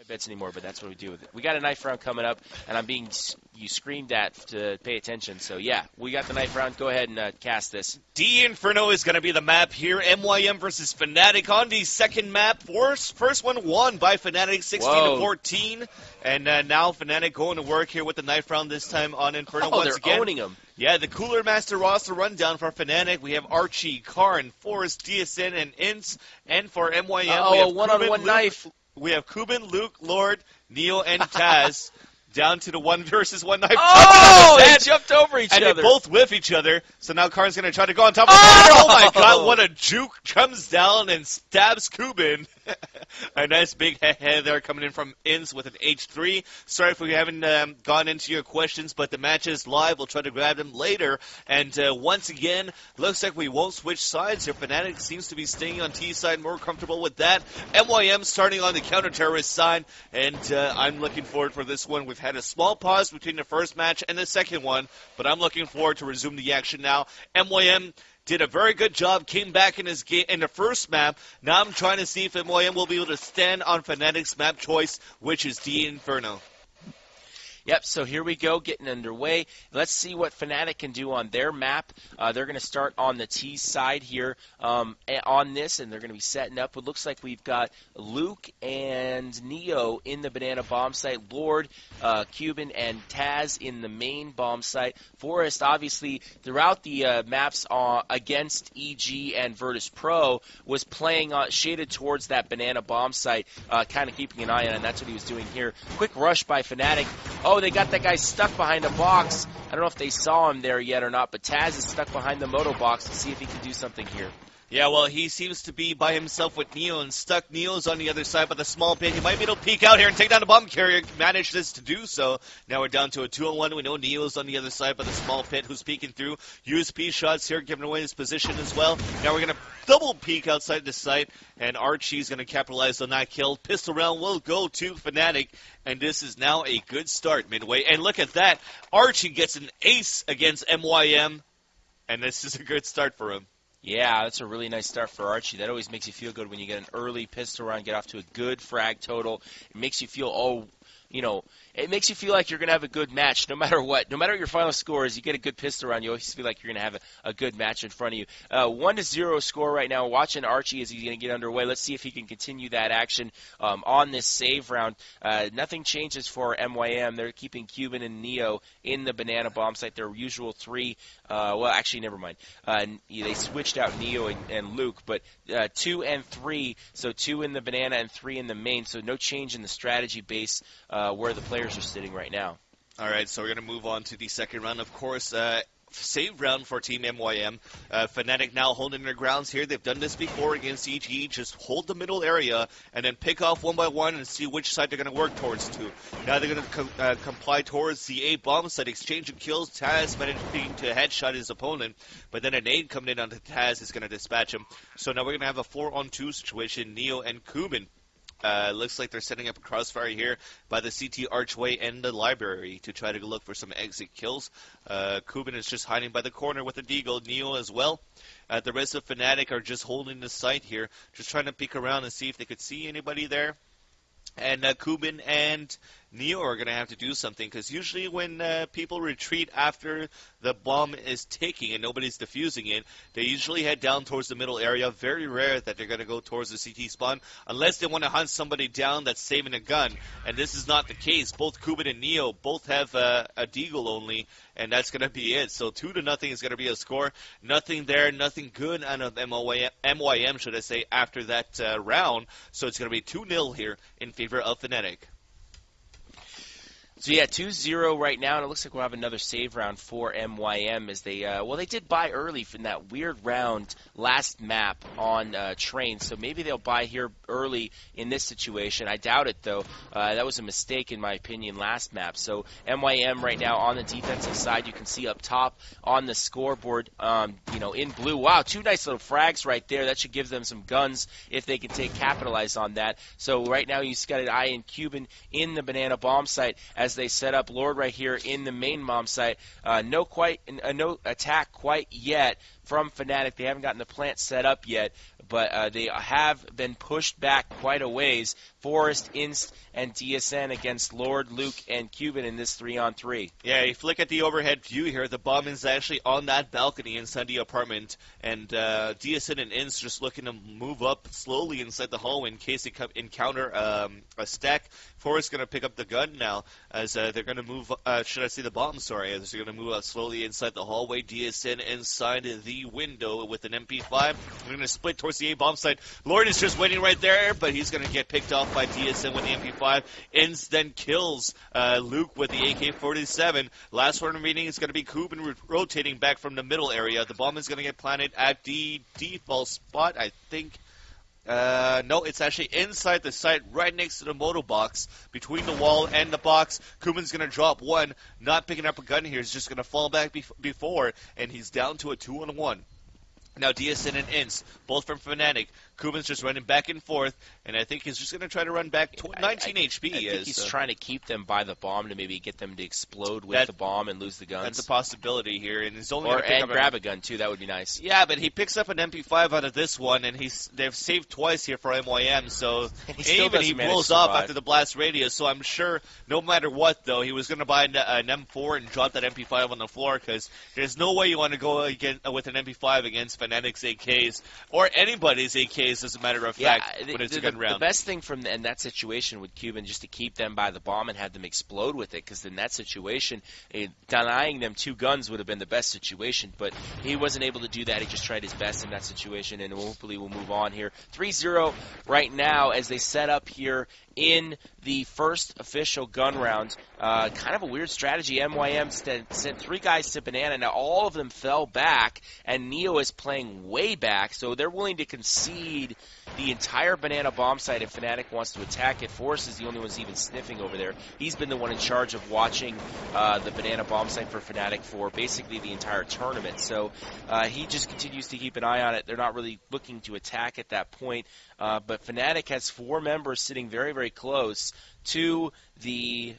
bets anymore, but that's what we do with it. We got a knife round coming up, and I'm being you screamed at to pay attention. So, yeah, we got the knife round. Go ahead and cast this. D Inferno is going to be the map here. MYM versus Fnatic on the second map. First one won by Fnatic, 16-14. And now Fnatic going to work here with the knife round this time on Inferno once again. They're owning them. Yeah, the Cooler Master roster rundown for Fnatic. We have Archie, Karn, Forrest, DSN, and Ince. And for MYM, we have one-on-one knife. We have Kubin, Luke, Lord, Neo, and Taz. Down to the 1-versus-1 knife. Oh, they jumped over each other. And they both whiff each other. So now Karn's going to try to go on top of the ladder. Oh, my God. What a juke. Comes down and stabs Kubin. A nice big head there coming in from Inns with an H3. Sorry if we haven't gone into your questions, but the match is live. We'll try to grab them later. And once again, looks like we won't switch sides here. Fnatic seems to be staying on T side, more comfortable with that. MYM starting on the counter-terrorist side. And I'm looking forward for this one. We've had a small pause between the first match and the second one, but I'm looking forward to resume the action now. MYM did a very good job, came back in his game in the first map. Now I'm trying to see if MYM will be able to stand on Fnatic's map choice, which is D Inferno. Yep, so here we go, getting underway. Let's see what Fnatic can do on their map. They're going to start on the T side here on this, and they're going to be setting up. It looks like we've got Luke and Neo in the Banana Bomb site, Lord, Cuban, and Taz in the main bomb site. Forrest, obviously, throughout the maps against EG and Virtus Pro, was playing shaded towards that Banana Bomb site, kind of keeping an eye on it, and that's what he was doing here. Quick rush by Fnatic. Oh, they got that guy stuck behind a box. I don't know if they saw him there yet or not, but Taz is stuck behind the moto box to see if he can do something here. Yeah, well, he seems to be by himself with Neo and stuck. Neo's on the other side by the small pit. He might be able to peek out here and take down the bomb carrier. Manages to do so. Now we're down to a 2-on-1. We know Neo's on the other side by the small pit who's peeking through. USP shots here, giving away his position as well. Now we're going to double peek outside the site, and Archie's going to capitalize on that kill. Pistol round will go to Fnatic, and this is now a good start midway. And look at that. Archie gets an ace against MYM, and this is a good start for him. Yeah, that's a really nice start for Archie. That always makes you feel good when you get an early pistol round, get off to a good frag total. It makes you feel, it makes you feel like you're going to have a good match no matter what. No matter what your final score is, you get a good pistol round, you always feel like you're going to have a good match in front of you. 1-0 score right now. Watching Archie as he's going to get underway. Let's see if he can continue that action on this save round. Nothing changes for MYM. They're keeping Cuban and Neo in the Banana Bomb site, their usual three. Well, actually, never mind. They switched out Neo and Luke, but 2 and 3, so 2 in the Banana and 3 in the main, so no change in the strategy base where the players are sitting right now. All right, so we're going to move on to the second round. Of course, save round for Team MYM. Fnatic now holding their grounds here. They've done this before against EG. Just hold the middle area and then pick off one by one and see which side they're going to work towards to. Now they're going to comply towards the A bomb side, exchanging kills. Taz managing to headshot his opponent, but then a nade coming in onto Taz is going to dispatch him. So now we're going to have a 4-on-2 situation, Neo and Kubin. Looks like they're setting up a crossfire here by the CT archway and the library to try to look for some exit kills. Kubin is just hiding by the corner with a deagle. Neo as well. The rest of Fnatic are just holding the site here, just trying to peek around and see if they could see anybody there. And Kubin and Neo are going to have to do something, because usually when people retreat after the bomb is ticking and nobody's defusing it, they usually head down towards the middle area. Very rare that they're going to go towards the CT spawn, unless they want to hunt somebody down that's saving a gun. And this is not the case. Both Kubin and Neo both have a deagle only, and that's going to be it. So 2-0 is going to be a score. Nothing there, nothing good out of MYM, should I say, after that round. So it's going to be 2-0 here in favor of Fnatic. So, yeah, 2-0 right now, and it looks like we'll have another save round for MYM as they, they did buy early from that weird round last map on Train, so maybe they'll buy here early in this situation. I doubt it, though. That was a mistake, in my opinion, last map. So, MYM right now on the defensive side, you can see up top on the scoreboard, in blue. Wow, 2 nice little frags right there. That should give them some guns if they can capitalize on that. So, right now, you've got an eye in Cuban in the Banana Bomb site as they set up Lord right here in the main bomb site. No attack quite yet from Fnatic. They haven't gotten the plant set up yet, but they have been pushed back quite a ways. Forrest, Inst, and DSN against Lord, Luke, and Cuban in this 3-on-3. Yeah, if you look at the overhead view here, the bomb is actually on that balcony inside the apartment, and DSN and Inst just looking to move up slowly inside the hallway in case they encounter a stack. Forrest's going to pick up the gun now as they're going to move, should I say the bomb, sorry, as they're going to move out slowly inside the hallway. DSN inside the window with an MP5. They're going to split towards the A-bomb side. Lord is just waiting right there, but he's going to get picked off by DSN with the MP5. Inst then kills Luke with the AK-47. Last one remaining is going to be Kuben rotating back from the middle area. The bomb is going to get planted at the default spot, I think. No, it's actually inside the site, right next to the moto box, between the wall and the box. Kuben's going to drop one, not picking up a gun here. He's just going to fall back before, and he's down to a 2-on-1. Now DSN and Inst, both from Fnatic. Kuben's just running back and forth, and I think he's just going to try to run back 19 HP. I think he's trying to keep them by the bomb to maybe get them to explode with the bomb and lose the guns. That's a possibility here, and he's only and grab a gun too. That would be nice. Yeah, but he picks up an MP5 out of this one, and they've saved twice here for MYM, so even he blows off after the blast radius. So I'm sure, no matter what, though, he was going to buy an M4 and drop that MP5 on the floor because there's no way you want to go with an MP5 against Fnatic's AKs or anybody's AKs. As a matter of fact, when it's a good round. The best thing from in that situation with Cuban just to keep them by the bomb and have them explode with it, because in that situation, denying them 2 guns would have been the best situation, but he wasn't able to do that. He just tried his best in that situation, and hopefully we'll move on here. 3-0 right now as they set up here in the first official gun round. Kind of a weird strategy. MYM sent 3 guys to Banana. Now all of them fell back, and Neo is playing way back, so they're willing to concede the entire Banana bomb site if Fnatic wants to attack it. Forrest is the only one who's even sniffing over there. He's been the one in charge of watching the Banana bomb site for Fnatic for basically the entire tournament. So he just continues to keep an eye on it. They're not really looking to attack at that point. But Fnatic has 4 members sitting very, very close to the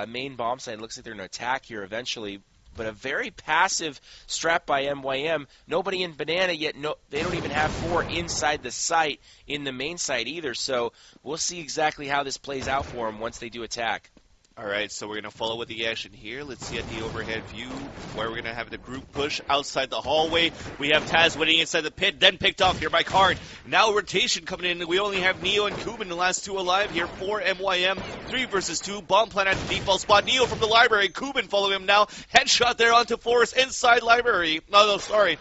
main bomb site. It looks like they're going to attack here eventually. But a very passive strap by MYM. Nobody in Banana yet. No, they don't even have 4 inside the site in the main site either. So we'll see exactly how this plays out for them once they do attack. All right, so we're going to follow with the action here. Let's see at the overhead view where we're going to have the group push outside the hallway. We have Taz winning inside the pit, then picked off here by Card. Now rotation coming in. We only have Neo and Kuben, the last 2 alive here for MYM. 3 versus 2. Bomb plant at the default spot. Neo from the library. Kuben following him now. Headshot there onto Forrest inside library. No, sorry.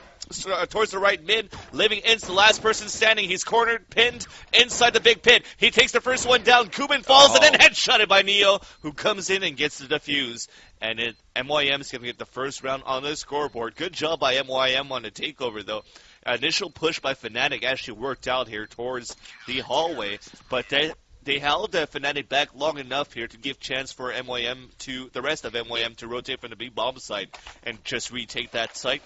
Towards the right mid, living Inst, the last person standing. He's cornered, pinned inside the big pit. He takes the first one down. Kuben falls and then headshotted by Neo, who comes in and gets the defuse. And MYM is going to get the first round on the scoreboard. Good job by MYM on the takeover, though. Initial push by Fnatic actually worked out here towards the hallway, but they held Fnatic back long enough here to give chance for the rest of MYM to rotate from the big bomb site and just retake that site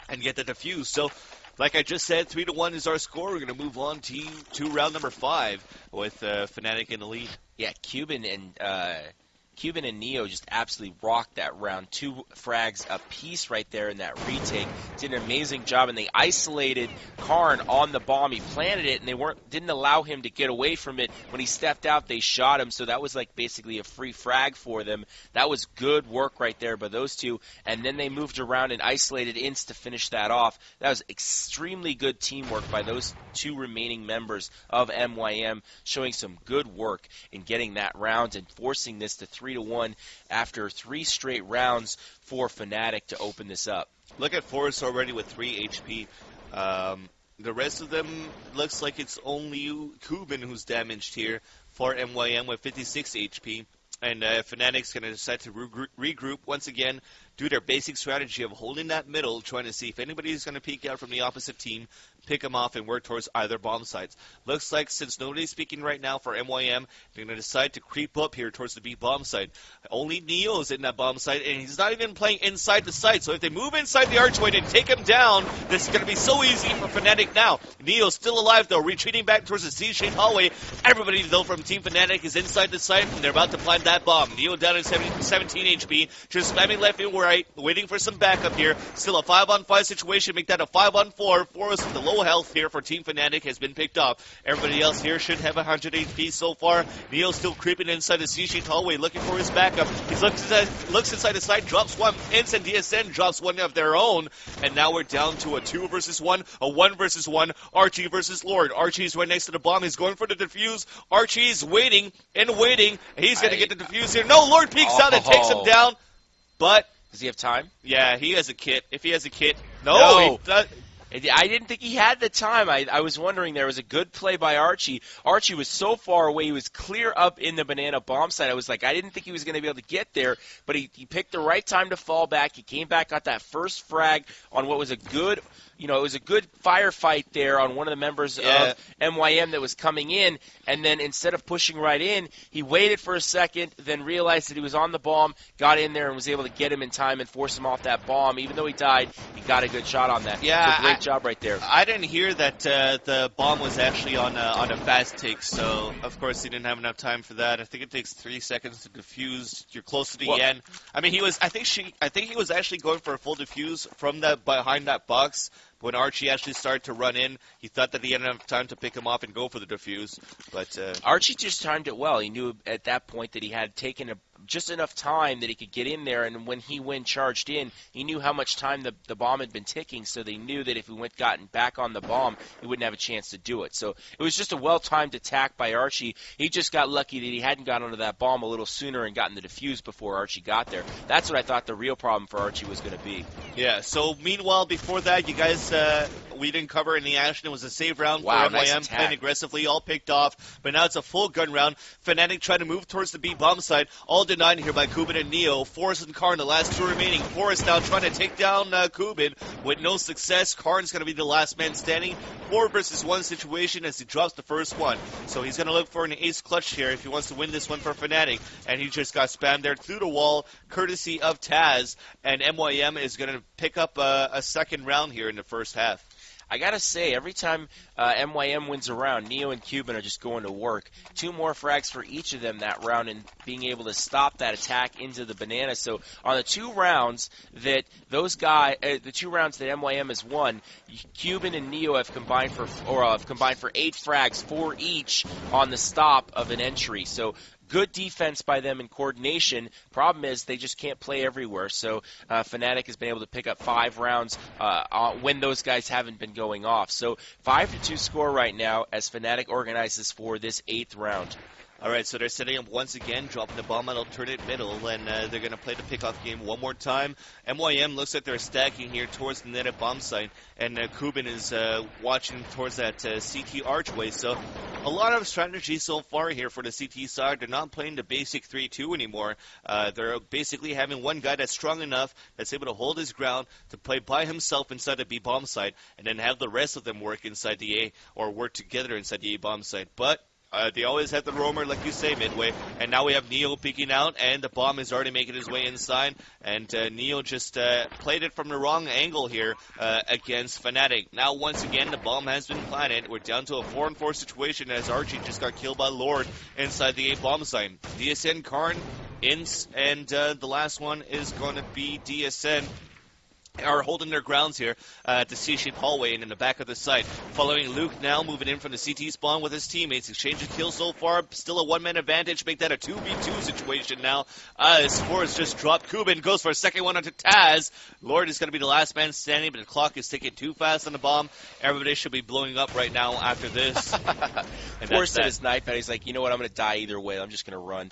and get the defuse. So, like I just said, 3-1 is our score. We're going to move on to round number 5 with Fnatic in the lead. Yeah, Cuban and Neo just absolutely rocked that round. 2 frags apiece right there in that retake. Did an amazing job, and they isolated Karn on the bomb. He planted it, and they didn't allow him to get away from it. When he stepped out, they shot him, so that was like basically a free frag for them. That was good work right there by those 2, and then they moved around and isolated Inst to finish that off. That was extremely good teamwork by those 2 remaining members of MYM, showing some good work in getting that round and forcing this to 3-1 after 3 straight rounds for Fnatic to open this up. Look at Forrest already with 3 HP. The rest of them looks like it's only Kuben who's damaged here for MYM with 56 HP. And Fnatic's going to decide to regroup once again, do their basic strategy of holding that middle, trying to see if anybody's going to peek out from the opposite team, pick them off and work towards either bomb sites. Looks like since nobody's speaking right now for MYM, they're going to decide to creep up here towards the B bomb site. Only Neo's in that bomb site, and he's not even playing inside the site. So if they move inside the archway and take him down, this is going to be so easy for Fnatic now. Neo's still alive, though, retreating back towards the C-shaped hallway. Everybody, though, from Team Fnatic is inside the site, and they're about to plant that bomb. Neo down at 17 HP, just spamming left and right, waiting for some backup here. Still a 5-on-5 situation, make that a 5-on-4. Forrest with the low health here for Team Fnatic has been picked off. Everybody else here should have 100 HP so far. Neo still creeping inside the C-shaped hallway, looking for his backup. He looks inside the site, drops one. Instant DSN drops one of their own, and now we're down to a 2 versus 1, a 1 versus 1. Archie versus Lord. Archie's right next to the bomb. He's going for the defuse. Archie's waiting and waiting. He's going to get the defuse here. No, Lord peeks out and takes him down. But does he have time? Yeah, he has a kit. If he has a kit, no. I didn't think he had the time. I was wondering. There was a good play by Archie. Archie was so far away. He was clear up in the banana bomb site. I was like, I didn't think he was going to be able to get there, but he picked the right time to fall back. He came back, got that first frag on what was a good, it was a good firefight there on one of the members of MYM that was coming in, and then instead of pushing right in, he waited for a second, then realized that he was on the bomb, got in there and was able to get him in time and force him off that bomb. Even though he died, he got a good shot on that. Yeah, so great job right there. I didn't hear that the bomb was actually on a fast take, so of course he didn't have enough time for that. I think it takes 3 seconds to defuse. You're close to the end. I mean, I think he was actually going for a full defuse from that behind that box. When Archie actually started to run in, he thought that he had enough time to pick him off and go for the defuse. But Archie just timed it well. He knew at that point that he had taken just enough time that he could get in there, and when he charged in, he knew how much time the bomb had been ticking, so they knew that if he gotten back on the bomb, he wouldn't have a chance to do it. So it was just a well-timed attack by Archie. He just got lucky that he hadn't gotten onto that bomb a little sooner and gotten the defuse before Archie got there. That's what I thought the real problem for Archie was going to be. Yeah, so meanwhile, before that, you guys, we didn't cover any action. It was a save round for MYM, nice playing aggressively, all picked off. But now it's a full gun round. Fnatic trying to move towards the B bomb side. All denied here by Kubin and Neo. Forrest and Karn, the last two remaining. Forrest now trying to take down Kubin with no success. Karn's going to be the last man standing. 4 versus 1 situation as he drops the first one. So he's going to look for an ace clutch here if he wants to win this one for Fnatic. And he just got spammed there through the wall, courtesy of Taz. And MYM is going to pick up a second round here in the first half. I gotta say, every time MYM wins a round, Neo and Cuban are just going to work. 2 more frags for each of them that round and being able to stop that attack into the banana. So on the 2 rounds that the 2 rounds that MYM has won, Cuban and Neo have combined for 8 frags, 4 each on the stop of an entry. So good defense by them in coordination. Problem is they just can't play everywhere. So Fnatic has been able to pick up 5 rounds when those guys haven't been going off. So 5-2 score right now as Fnatic organizes for this 8th round. All right, so they're setting up once again, dropping the bomb on alternate middle, and they're going to play the pickoff game one more time. MYM looks like they're stacking here towards the netted bomb site, and Kubin is watching towards that CT archway. So a lot of strategy so far here for the CT side. They're not playing the basic 3-2 anymore. They're basically having one guy that's strong enough, that's able to hold his ground, to play by himself inside the B bomb site, and then have the rest of them work inside the A, or work together inside the A bomb site. But they always have the roamer, like you say, midway. And now we have Neo peeking out, and the bomb is already making his way inside. And Neo just played it from the wrong angle here against Fnatic. Now, once again, the bomb has been planted. We're down to a 4-on-4 situation as Archie just got killed by Lord inside the A bomb site. DSN, Karn, Ince, and the last one is going to be DSN. Are holding their grounds here at the C-shaped hallway and in the back of the site. Following Luke now moving in from the CT spawn with his teammates. Exchange of kills so far. Still a 1-man advantage. Make that a 2v2 situation now. As Forrest just dropped. Kubin goes for a second one onto Taz. Lord is going to be the last man standing, but the clock is ticking too fast on the bomb. Everybody should be blowing up right now after this. Forrest at his knife, and he's like, you know what, I'm going to die either way. I'm just going to run.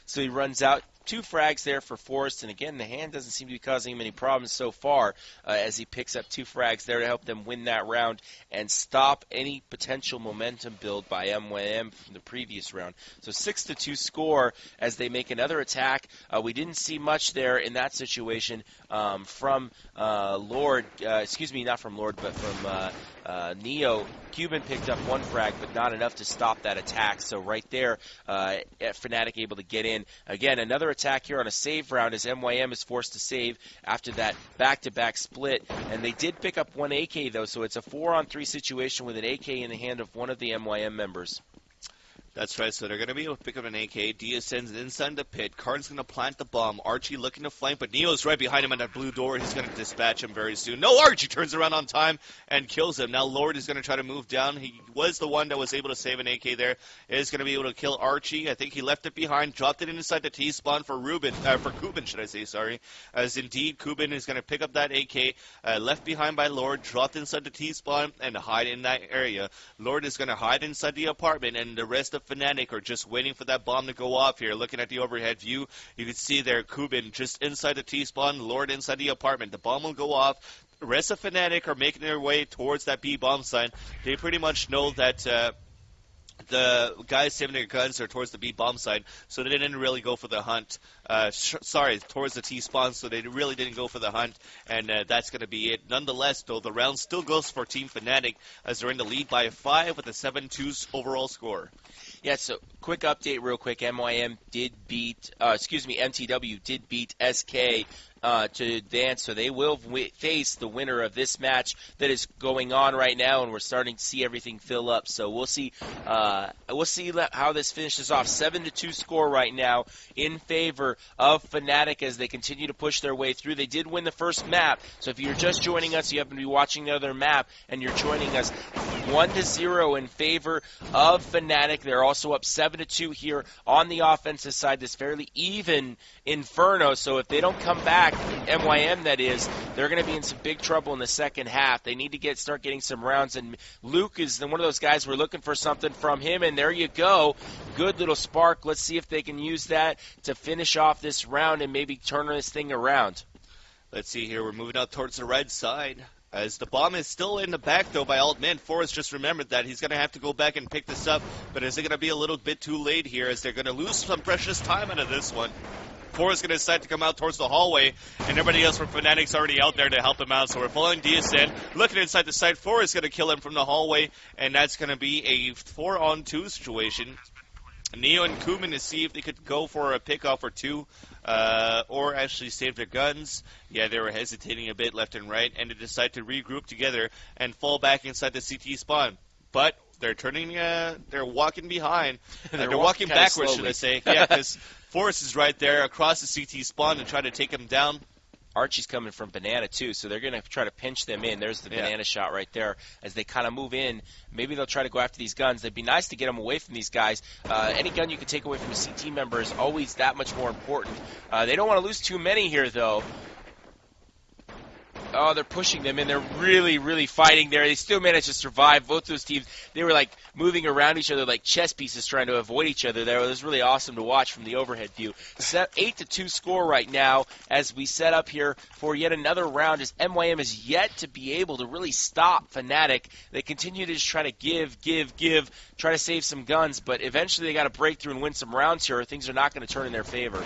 So he runs out. 2 frags there for Forrest, and again, the hand doesn't seem to be causing him any problems so far as he picks up 2 frags there to help them win that round and stop any potential momentum build by MYM from the previous round. So 6-2 score as they make another attack. We didn't see much there in that situation from Lord, excuse me, not from Lord, but from Cuban picked up one frag, but not enough to stop that attack. So right there, Fnatic able to get in. Again, another attack here on a save round as MYM is forced to save after that back-to-back split. And they did pick up one AK, though, so it's a 4-on-3 situation with an AK in the hand of one of the MYM members. That's right, so they're going to be able to pick up an AK. Dia sends it inside the pit. Karn's going to plant the bomb. Archie looking to flank, but Neo's right behind him on that blue door. He's going to dispatch him very soon. No, Archie turns around on time and kills him. Now Lord is going to try to move down. He was the one that was able to save an AK there. Is going to be able to kill Archie. I think he left it behind, dropped it inside the T-spawn for Kuban, should I say, sorry. As indeed, Kuban is going to pick up that AK, left behind by Lord, dropped inside the T-spawn, and hide in that area. Lord is going to hide inside the apartment, and the rest of Fnatic are just waiting for that bomb to go off here. Looking at the overhead view, you can see there Kuban just inside the T-spawn, Lord inside the apartment. The bomb will go off. The rest of Fnatic are making their way towards that B bomb sign. They pretty much know that the guys saving their guns are towards the B bomb side, so they didn't really go for the hunt. Towards the T spawn, so they really didn't go for the hunt, and that's going to be it. Nonetheless, though, the round still goes for Team Fnatic as they're in the lead by 5 with a 7-2 overall score. Yeah, so quick update real quick. MYM did beat, MTW did beat SK to advance, so they will face the winner of this match that is going on right now, and we're starting to see everything fill up. So we'll see how this finishes off. 7-2 score right now in favor of Fnatic as they continue to push their way through. They did win the first map, so if you're just joining us, you happen to be watching the other map, and you're joining us 1-0 in favor of Fnatic. They're also up 7-2 here on the offensive side. This fairly even Inferno, so if they don't come back, MYM that is, they're going to be in some big trouble in the second half. They need to start getting some rounds, and Luke is one of those guys we're looking for something from him, and there you go. Good little spark. Let's see if they can use that to finish off this round and maybe turn this thing around. Let's see here. We're moving out towards the red side. As the bomb is still in the back, though, by Altman. Forrest just remembered that he's going to have to go back and pick this up, but is it going to be a little bit too late here as they're going to lose some precious time out of this one? Forrest going to decide to come out towards the hallway, and everybody else from Fnatic's already out there to help him out, so we're following DSN. Looking inside the site, Forrest going to kill him from the hallway, and that's going to be a 4-on-2 situation. Neo and Kuman to see if they could go for a pickoff or two, or actually save their guns. Yeah, they were hesitating a bit left and right, and they decide to regroup together and fall back inside the CT spawn. But they're they're walking behind. They're walking backwards, should I say. Yeah, because Forrest is right there across the CT spawn and trying to take him down. Archie's coming from Banana, too, so they're going to try to pinch them in. There's the Banana shot right there as they kind of move in. Maybe they'll try to go after these guns. It'd be nice to get them away from these guys. Any gun you can take away from a CT member is always that much more important. They don't want to lose too many here, though. Oh, they're pushing them, and they're really, really fighting there. They still managed to survive. Both those teams, they were like moving around each other like chess pieces trying to avoid each other there. It was really awesome to watch from the overhead view. 8-2 score right now as we set up here for yet another round as MYM is yet to be able to really stop Fnatic. They continue to just try to give, try to save some guns, but eventually they got to break through and win some rounds here or things are not going to turn in their favor.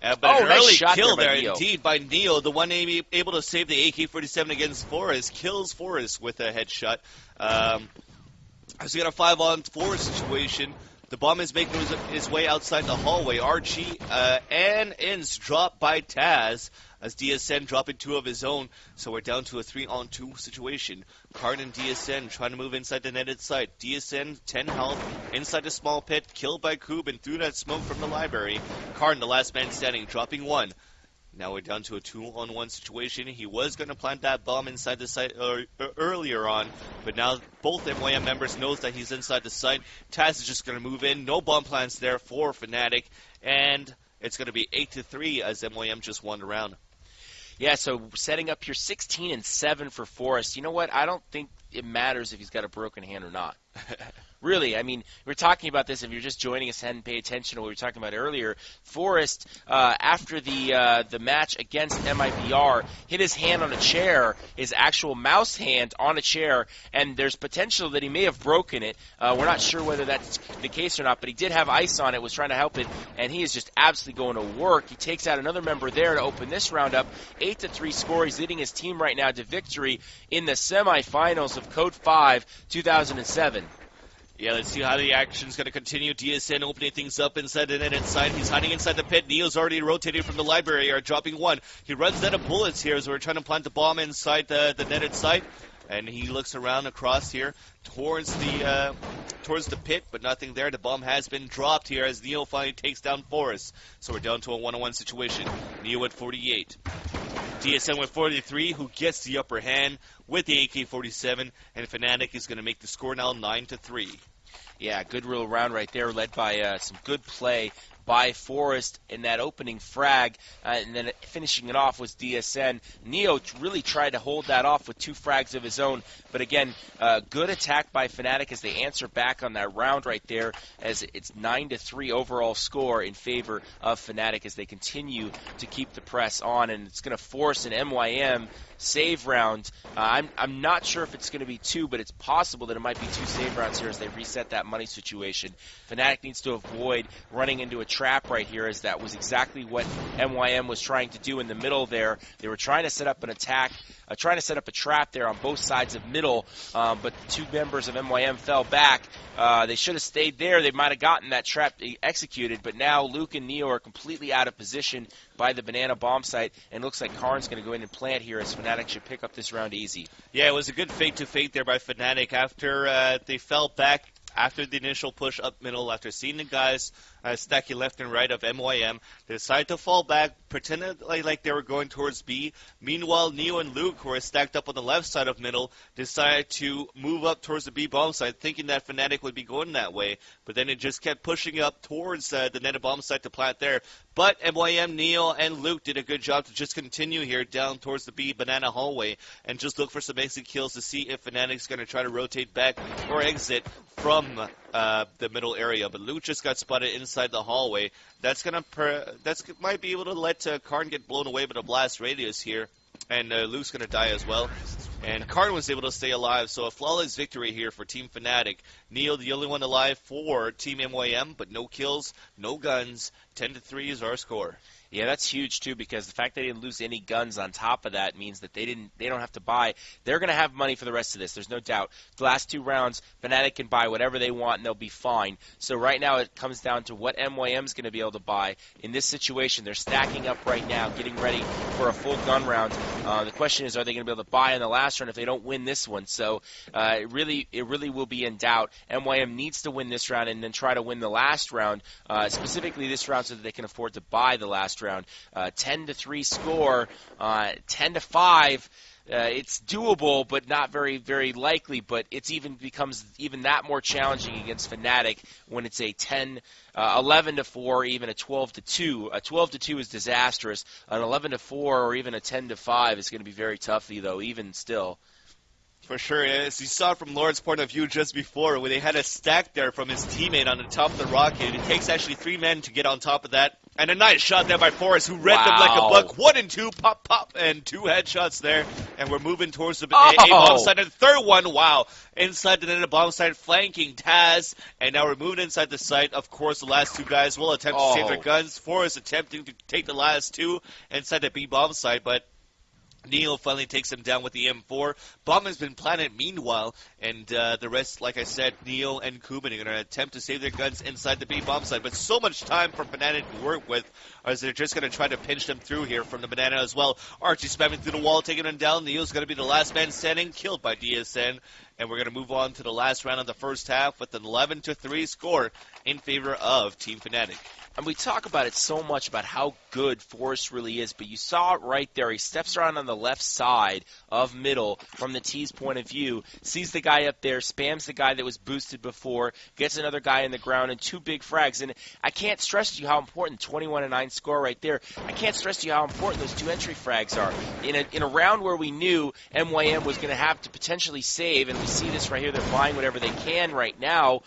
But an early nice shot kill there, Neo. indeed, by Neo, the one able to save the AK-47 against Forrest, kills Forrest with a headshot. As we got a 5-on-4 situation, the bomb is making his way outside the hallway. Archie and Inns dropped by Taz as DSN dropping 2 of his own, so we're down to a 3-on-2 situation. Karn and DSN trying to move inside the netted site. DSN, 10 health, inside the small pit, killed by Kuban through that smoke from the library. Karn, the last man standing, dropping 1. Now we're down to a 2-on-1 situation. He was going to plant that bomb inside the site earlier on, but now both MYM members knows that he's inside the site. Taz is just going to move in. No bomb plants there for Fnatic, and it's going to be 8-3 as MYM just won the round. Yeah, so setting up here 16-7 for Forrest. You know what? I don't think it matters if he's got a broken hand or not. Really, I mean, we were talking about this. If you're just joining us, hadn't paid attention to what we were talking about earlier. Forrest, after the match against MIBR, hit his hand on a chair, his actual mouse hand on a chair, and there's potential that he may have broken it. We're not sure whether that's the case or not, but he did have ice on it, was trying to help it, and he is just absolutely going to work. He takes out another member there to open this round up. 8-3 score. He's leading his team right now to victory in the semifinals of KODE5 2007. Yeah, let's see how the action's going to continue. DSN opening things up inside the net inside. He's hiding inside the pit. Neo's already rotating from the library, or dropping one. He runs out of bullets here as we're trying to plant the bomb inside the net inside. And he looks around across here towards the pit, but nothing there. The bomb has been dropped here as Neo finally takes down Forrest. So we're down to a 1-on-1 situation. Neo at 48. DSN with 43, who gets the upper hand with the AK-47, and Fnatic is going to make the score now 9-3. Yeah, good real round right there, led by some good play by Forrest in that opening frag, and then finishing it off was DSN. Neo really tried to hold that off with 2 frags of his own, but again, good attack by Fnatic as they answer back on that round right there, as it's 9-3 overall score in favor of Fnatic as they continue to keep the press on, and it's going to force an MYM save round. I'm not sure if it's going to be 2, but it's possible that it might be 2 save rounds here as they reset that money situation. Fnatic needs to avoid running into a trap right here, as that was exactly what MYM was trying to do in the middle there. They were trying to set up an attack, trying to set up a trap there on both sides of middle, but the 2 members of MYM fell back. They should have stayed there. They might have gotten that trap executed, but now Luke and Neo are completely out of position by the banana bomb site, and looks like Karn's going to go in and plant here, as Fnatic should pick up this round easy. Yeah, it was a good fake-to-fake there by Fnatic after they fell back after the initial push up middle, after seeing the guys stacking left and right of MYM. They decided to fall back, pretended like they were going towards B. Meanwhile, Neo and Luke, who are stacked up on the left side of middle, decided to move up towards the B bomb site, thinking that Fnatic would be going that way. But then it just kept pushing up towards the netted bomb site to plant there. But MYM, Neo, and Luke did a good job to just continue here down towards the B banana hallway and just look for some exit kills to see if Fnatic's going to try to rotate back or exit from the middle area. But Luke just got spotted inside the hallway. That's might be able to let Karn get blown away by the blast radius here, and Luke's going to die as well. And Karn was able to stay alive, so a flawless victory here for Team Fnatic. Neo, the only one alive for Team MYM, but no kills, no guns. 10-3 is our score. Yeah, that's huge too, because the fact they didn't lose any guns on top of that means that they don't have to buy. They're going to have money for the rest of this. There's no doubt. The last 2 rounds, Fnatic can buy whatever they want and they'll be fine. So right now it comes down to what MYM is going to be able to buy in this situation. They're stacking up right now, getting ready for a full gun round. The question is, are they going to be able to buy in the last round if they don't win this one? So it really will be in doubt. MYM needs to win this round and then try to win the last round, specifically this round, so that they can afford to buy the last round. 10-3 score, 10-5. It's doable, but not very, very likely. But it's becomes even that more challenging against Fnatic when it's a 11-4, even a 12-2. A 12-2 is disastrous. An 11-4 or even a 10-5 is going to be very tough, though, even still. For sure, as you saw from Lord's point of view just before, where they had a stack there from his teammate on the top of the rocket. It takes actually 3 men to get on top of that. And a nice shot there by Forrest, who read them like a buck. 1 and 2, pop, pop, and 2 headshots there. And we're moving towards the A bomb site. And the third one, wow, inside the netted bomb site, flanking Taz. And now we're moving inside the site. Of course, the last 2 guys will attempt to save their guns. Forrest attempting to take the last 2 inside the B bomb site, but Neo finally takes him down with the M4. Bomb has been planted meanwhile, and the rest, like I said, Neo and Kuban are going to attempt to save their guns inside the B bomb site. But so much time for Fnatic to work with, as they're just going to try to pinch them through here from the banana as well. Archie spamming through the wall, taking him down. Neo's going to be the last man standing, killed by DSN. And we're going to move on to the last round of the first half with an 11-3 score in favor of Team Fnatic. and we talk about it so much about how good Forrest really is, but you saw it right there. He steps around on the left side of middle from the T's point of view, sees the guy up there, spams the guy that was boosted before, gets another guy in the ground, and 2 big frags. And I can't stress to you how important 21-9 score right there. I can't stress to you how important those 2 entry frags are. In a round where we knew MYM was going to have to potentially save, and we see this right here, they're buying whatever they can right now.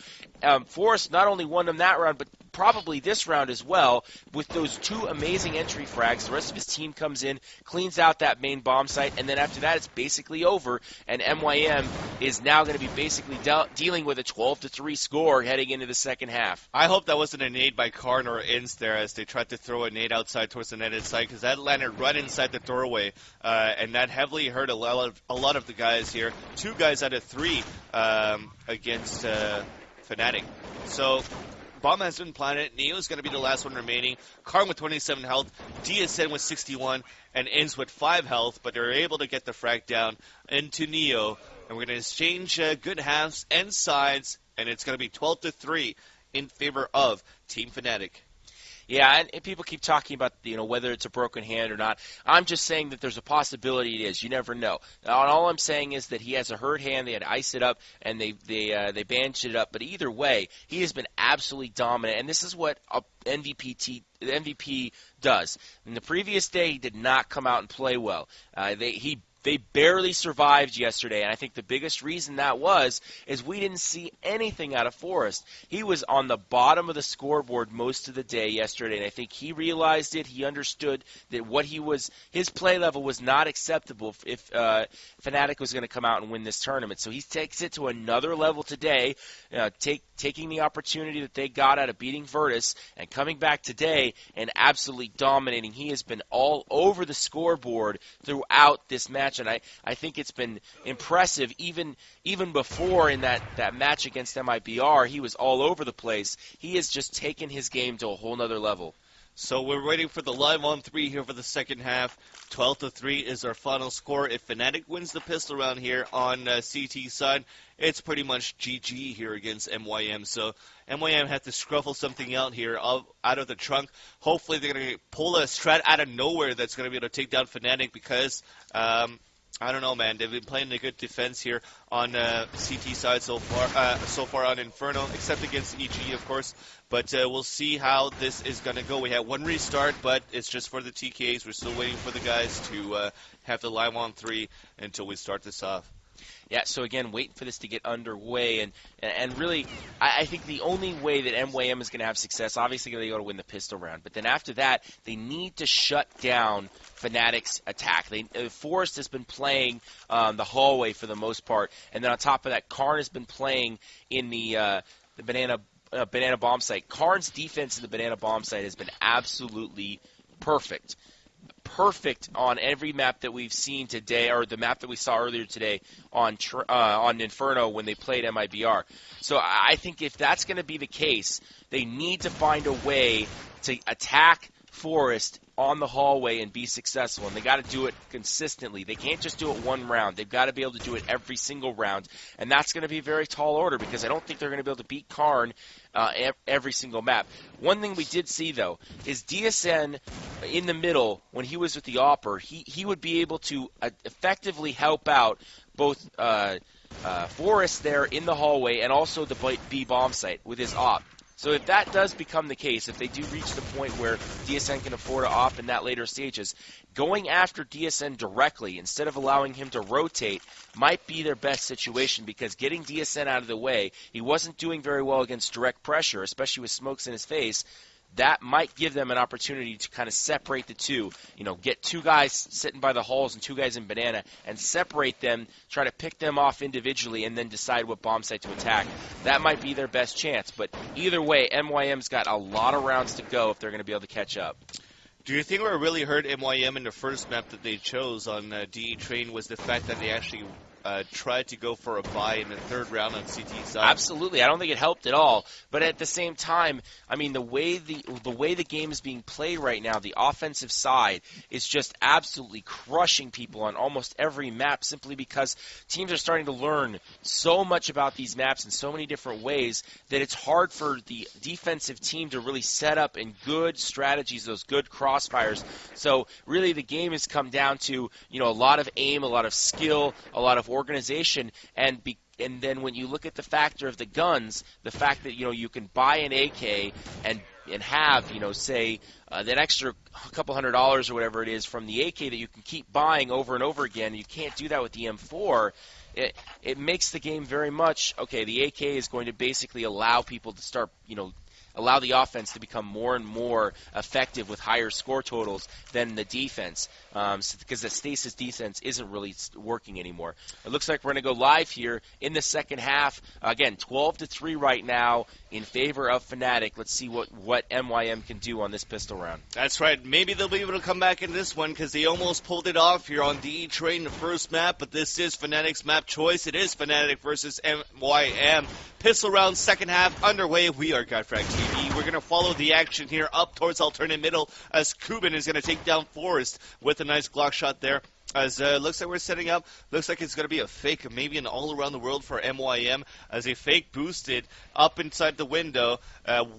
Forrest not only won them that round, but probably this round as well, with those 2 amazing entry frags. The rest of his team comes in, cleans out that main bomb site, and then after that it's basically over, and MYM is now going to be basically dealing with a 12-3 score heading into the second half. I hope that wasn't a nade by Karn or Inns there as they tried to throw a nade outside towards the netted side, because that landed right inside the doorway, and that heavily hurt a lot of the guys here. 2 guys out of 3 against Fnatic. So bomb has been planted. Neo's going to be the last one remaining. Karn with 27 health, DSN with 61, and Inns with 5 health, but they're able to get the frag down into Neo. And we're going to exchange good halves and sides, and it's going to be 12-3 in favor of Team Fnatic. Yeah, and people keep talking about, whether it's a broken hand or not. I'm just saying that there's a possibility it is. You never know. All I'm saying is that he has a hurt hand. They had to ice it up, and they bandaged it up. But either way, he has been absolutely dominant, and this is what the MVP does. In the previous day, he did not come out and play well. They barely survived yesterday, and I think the biggest reason that is we didn't see anything out of Forrest. He was on the bottom of the scoreboard most of the day yesterday, and I think he realized it. He understood that his play level was not acceptable if Fnatic was going to come out and win this tournament. So he takes it to another level today, taking the opportunity that they got out of beating Virtus and coming back today and absolutely dominating. He has been all over the scoreboard throughout this match. And I think it's been impressive. Even before in that match against MIBR, he was all over the place. He has just taken his game to a whole nother level. So we're waiting for the live on 3 here for the second half. 12-3 is our final score. If Fnatic wins the pistol round here on CT side, it's pretty much GG here against MYM. So MYM had to scruffle something out here out of the trunk. Hopefully they're going to pull a strat out of nowhere that's going to be able to take down Fnatic because I don't know, man. They've been playing a good defense here on CT side so far on Inferno, except against EG, of course. But we'll see how this is going to go. We had 1 restart, but it's just for the TKs. We're still waiting for the guys to have the live on 3 until we start this off. Yeah, so again, waiting for this to get underway, and really, I think the only way that MYM is going to have success, obviously they got to win the pistol round, but then after that, they need to shut down Fnatic's attack. Forrest has been playing the hallway for the most part, and then on top of that, Karn has been playing in the banana bomb site. Karn's defense in the banana bomb site has been absolutely perfect. Perfect on every map that we've seen today, or the map that we saw earlier today on Inferno when they played MIBR. So I think if that's going to be the case, they need to find a way to attack Forrest on the hallway and be successful, and they got to do it consistently. They can't just do it 1 round. They've got to be able to do it every single round, and that's going to be a very tall order because I don't think they're going to be able to beat Karn every single map. One thing we did see, though, is DSN in the middle, when he was with the Opper, he would be able to effectively help out both Forrest there in the hallway and also the B bomb site with his op. So if that does become the case, if they do reach the point where DSN can afford to op in that later stages, going after DSN directly instead of allowing him to rotate might be their best situation because getting DSN out of the way, he wasn't doing very well against direct pressure, especially with smokes in his face. That might give them an opportunity to kind of separate the two. Get 2 guys sitting by the halls and 2 guys in banana and separate them, try to pick them off individually, and then decide what bomb site to attack. That might be their best chance. But either way, MYM's got a lot of rounds to go if they're going to be able to catch up. Do you think what really hurt MYM in the first map that they chose on DE Train was the fact that they actually tried to go for a bye in the third round on CT side. Absolutely, I don't think it helped at all. But at the same time, I mean, the way the game is being played right now, the offensive side is just absolutely crushing people on almost every map, simply because teams are starting to learn so much about these maps in so many different ways that it's hard for the defensive team to really set up in good strategies, those good crossfires. So really, the game has come down to a lot of aim, a lot of skill, a lot of organization, and then when you look at the factor of the guns, the fact that you can buy an AK and have say that extra couple $100 or whatever it is from the AK that you can keep buying over and over again. You can't do that with the M4. It makes the game very much okay. The AK is going to basically allow people to start allow the offense to become more and more effective with higher score totals than the defense, because the stasis defense isn't really working anymore. It looks like we're going to go live here in the second half. Again, 12-3 right now in favor of Fnatic. Let's see what MYM can do on this pistol round. That's right. Maybe they'll be able to come back in this one because they almost pulled it off here on DE Train, the first map, but this is Fnatic's map choice. It is Fnatic versus MYM. Pistol round, second half underway. We are Godfrag TV. We're going to follow the action here up towards alternate middle as Kubin is going to take down Forrest with a nice Glock shot there. As looks like we're setting up, looks like it's going to be a fake, maybe an all around the world for MYM as a fake boosted up inside the window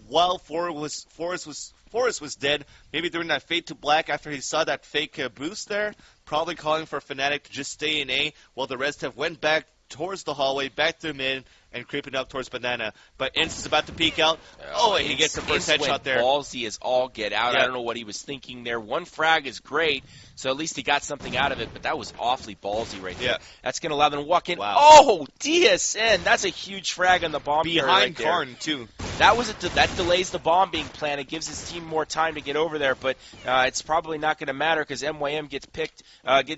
while Forrest was dead. Maybe during that fade to black after he saw that fake boost there, probably calling for Fnatic to just stay in A while the rest have went back towards the hallway, back to mid, and creeping up towards Banana. But Ince is about to peek out. Oh, and he gets the first headshot there. Ballsy as all get out. Yeah. I don't know what he was thinking there. One frag is great, so at least he got something out of it, but that was awfully ballsy right there. Yeah. That's going to allow them to walk in. Wow. Oh, DSN. That's a huge frag on the bomb carrier Behind right Karn, too. That delays the bomb being planted, gives his team more time to get over there, but it's probably not going to matter because MYM gets picked.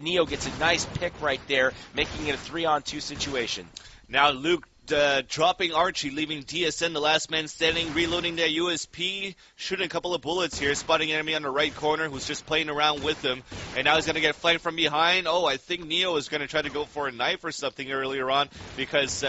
Neo gets a nice pick right there, making it a 3-on-2 situation. Now Luke dropping Archie, leaving DSN the last man standing, reloading their USP, shooting a couple of bullets here, spotting an enemy on the right corner who's just playing around with him, and now he's going to get flanked from behind. Oh, I think Neo is going to try to go for a knife or something earlier on, because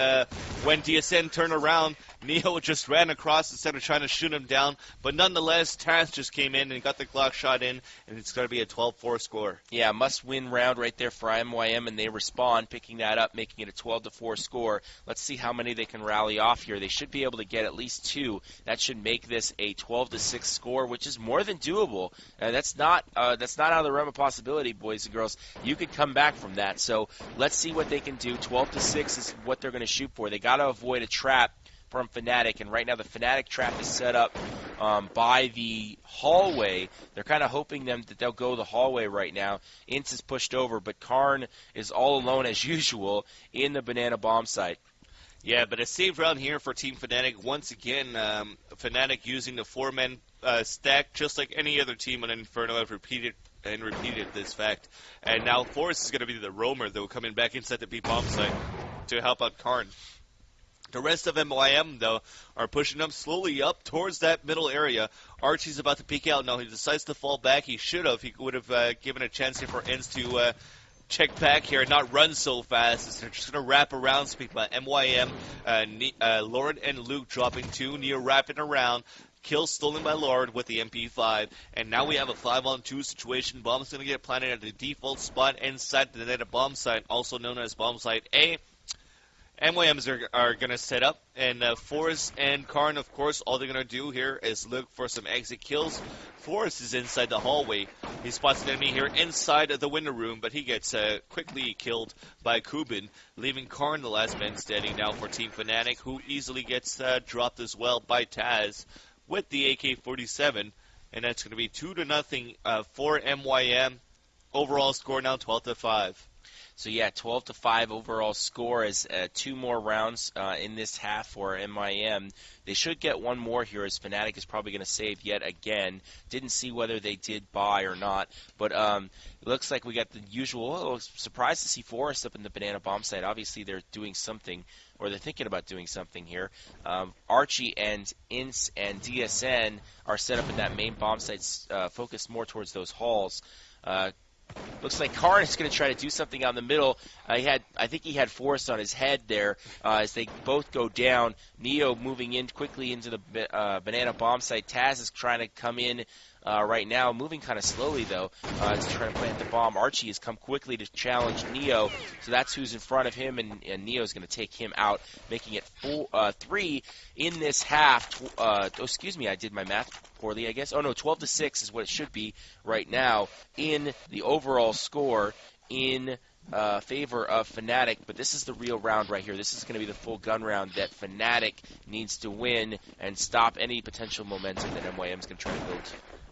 when DSN turned around, Neo just ran across instead of trying to shoot him down, but nonetheless, Taz just came in and got the Glock shot in, and it's going to be a 12-4 score. Yeah, must-win round right there for MYM, and they respond, picking that up, making it a 12-4 score. Let's see how many they can rally off here. They should be able to get at least 2. That should make this a 12-6 score, which is more than doable. That's not out of the realm of possibility, boys and girls. You could come back from that. So let's see what they can do. 12-6 is what they're going to shoot for. They got to avoid a trap from Fnatic, and right now the Fnatic trap is set up by the hallway. They're kind of hoping that they'll go the hallway right now. Ince is pushed over, but Karn is all alone as usual in the banana bomb site. Yeah, but a save round here for Team Fnatic. Once again, Fnatic using the 4-man stack just like any other team on Inferno. I've repeated this fact. And now Forrest is going to be the roamer, though, coming back inside the B bomb site to help out Karn. The rest of MYM, though, are pushing up slowly up towards that middle area. Archie's about to peek out. No, he decides to fall back. He should have. He would have given a chance here for Ince to check back here and not run so fast. They're just going to wrap around. Speak about MYM, Lord and Luke dropping 2. Neo wrapping around. Kill stolen by Lord with the MP5. And now we have a 5-on-2 situation. Bomb's going to get planted at the default spot inside the net bomb site, also known as bomb site A. MYMs are going to set up, and Forrest and Karn, of course, all they're going to do here is look for some exit kills. Forrest is inside the hallway. He spots an enemy here inside of the window room, but he gets quickly killed by Kubin, leaving Karn the last man standing now for Team Fnatic, who easily gets dropped as well by Taz with the AK-47, and that's going to be 2-0 for MYM. Overall score now 12-5. So yeah, 12-5 overall score as 2 more rounds in this half for MYM. They should get one more here as Fnatic is probably going to save yet again. Didn't see whether they did buy or not, but it looks like we got the usual. Surprised to see Forrest up in the banana bomb site. Obviously they're doing something, or they're thinking about doing something here. Archie and Ince and DSN are set up in that main bomb site, focused more towards those halls. Looks like Karn is going to try to do something out in the middle. I think he had Forrest on his head there as they both go down. Neo moving in quickly into the banana bomb site. Taz is trying to come in right now, moving kind of slowly though to try to plant the bomb. Archie has come quickly to challenge Neo, so that's who's in front of him, and Neo's going to take him out, making it 3 in this half. Excuse me, I did my math poorly, I guess. Oh no, 12-6 is what it should be right now in the overall score in favor of Fnatic, but this is the real round right here. This is going to be the full gun round that Fnatic needs to win and stop any potential momentum that MYM is going to try to build.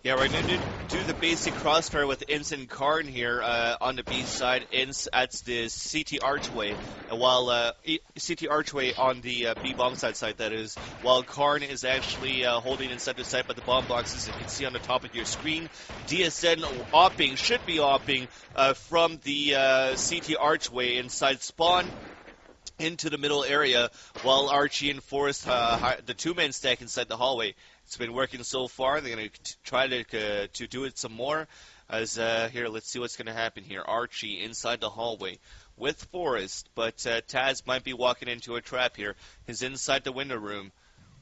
Yeah, we're going to do the basic crossfire with Ince and Karn here on the B side. Ince at the CT Archway, while CT Archway on the B bomb side, that is, while Karn is actually holding inside the site by the bomb boxes. You can see on the top of your screen, DSN should be opping from the CT Archway inside spawn into the middle area, while Archie and Forrest, the two-man stack inside the hallway. It's been working so far. They're going to try to do it some more. As here, let's see what's going to happen here. Archie inside the hallway with Forrest, but Taz might be walking into a trap here. He's inside the window room,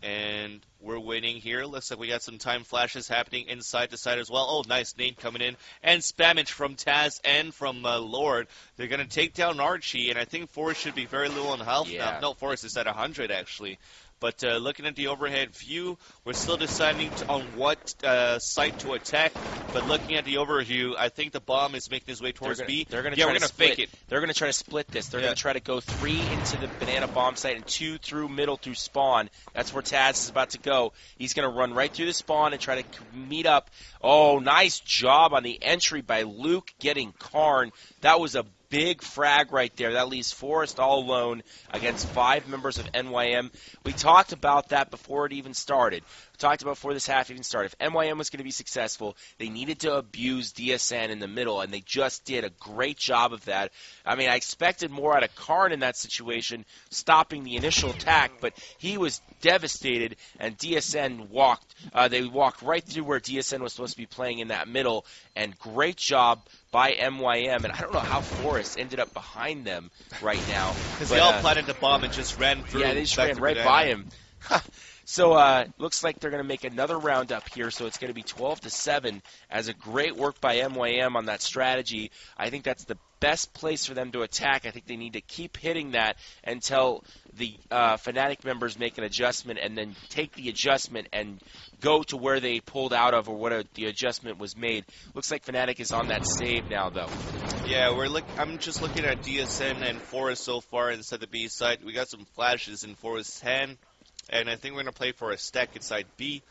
and we're waiting here. Looks like we got some time flashes happening inside the side as well. Oh, nice nade coming in, and spammage from Taz and from Lord. They're going to take down Archie, and I think Forrest should be very low on health now. No, Forrest is at 100 actually. But looking at the overhead view, we're still deciding on what site to attack. But looking at the overview, I think the bomb is making his way towards B. They're going to fake it. They're going to try to split this. They're going to try to go 3 into the banana bomb site and 2 through middle through spawn. That's where Taz is about to go. He's going to run right through the spawn and try to meet up. Oh, nice job on the entry by Luke getting Karn. That was a big frag right there. That leaves Forrest all alone against 5 members of MYM. We talked about that before it even started. We talked about before this half even started. If MYM was going to be successful, they needed to abuse DSN in the middle, and they just did a great job of that. I mean, I expected more out of Karn in that situation, stopping the initial attack, but he was devastated, and DSN walked. They walked right through where DSN was supposed to be playing in that middle, and great job by MYM, and I don't know how Forrest ended up behind them right now. Because they all planted the bomb and just ran through. Yeah, they just ran right by him. So looks like they're going to make another round up here, so it's going to be 12-7 as a great work by MYM on that strategy. I think that's the best place for them to attack. I think they need to keep hitting that until the Fnatic members make an adjustment and then take the adjustment and go to where they pulled out of or what the adjustment was made. Looks like Fnatic is on that save now, though. Yeah, I'm just looking at DSN and Forrest so far inside the B side. We got some flashes in Forrest's hand, and I think we're going to play for a stack inside B.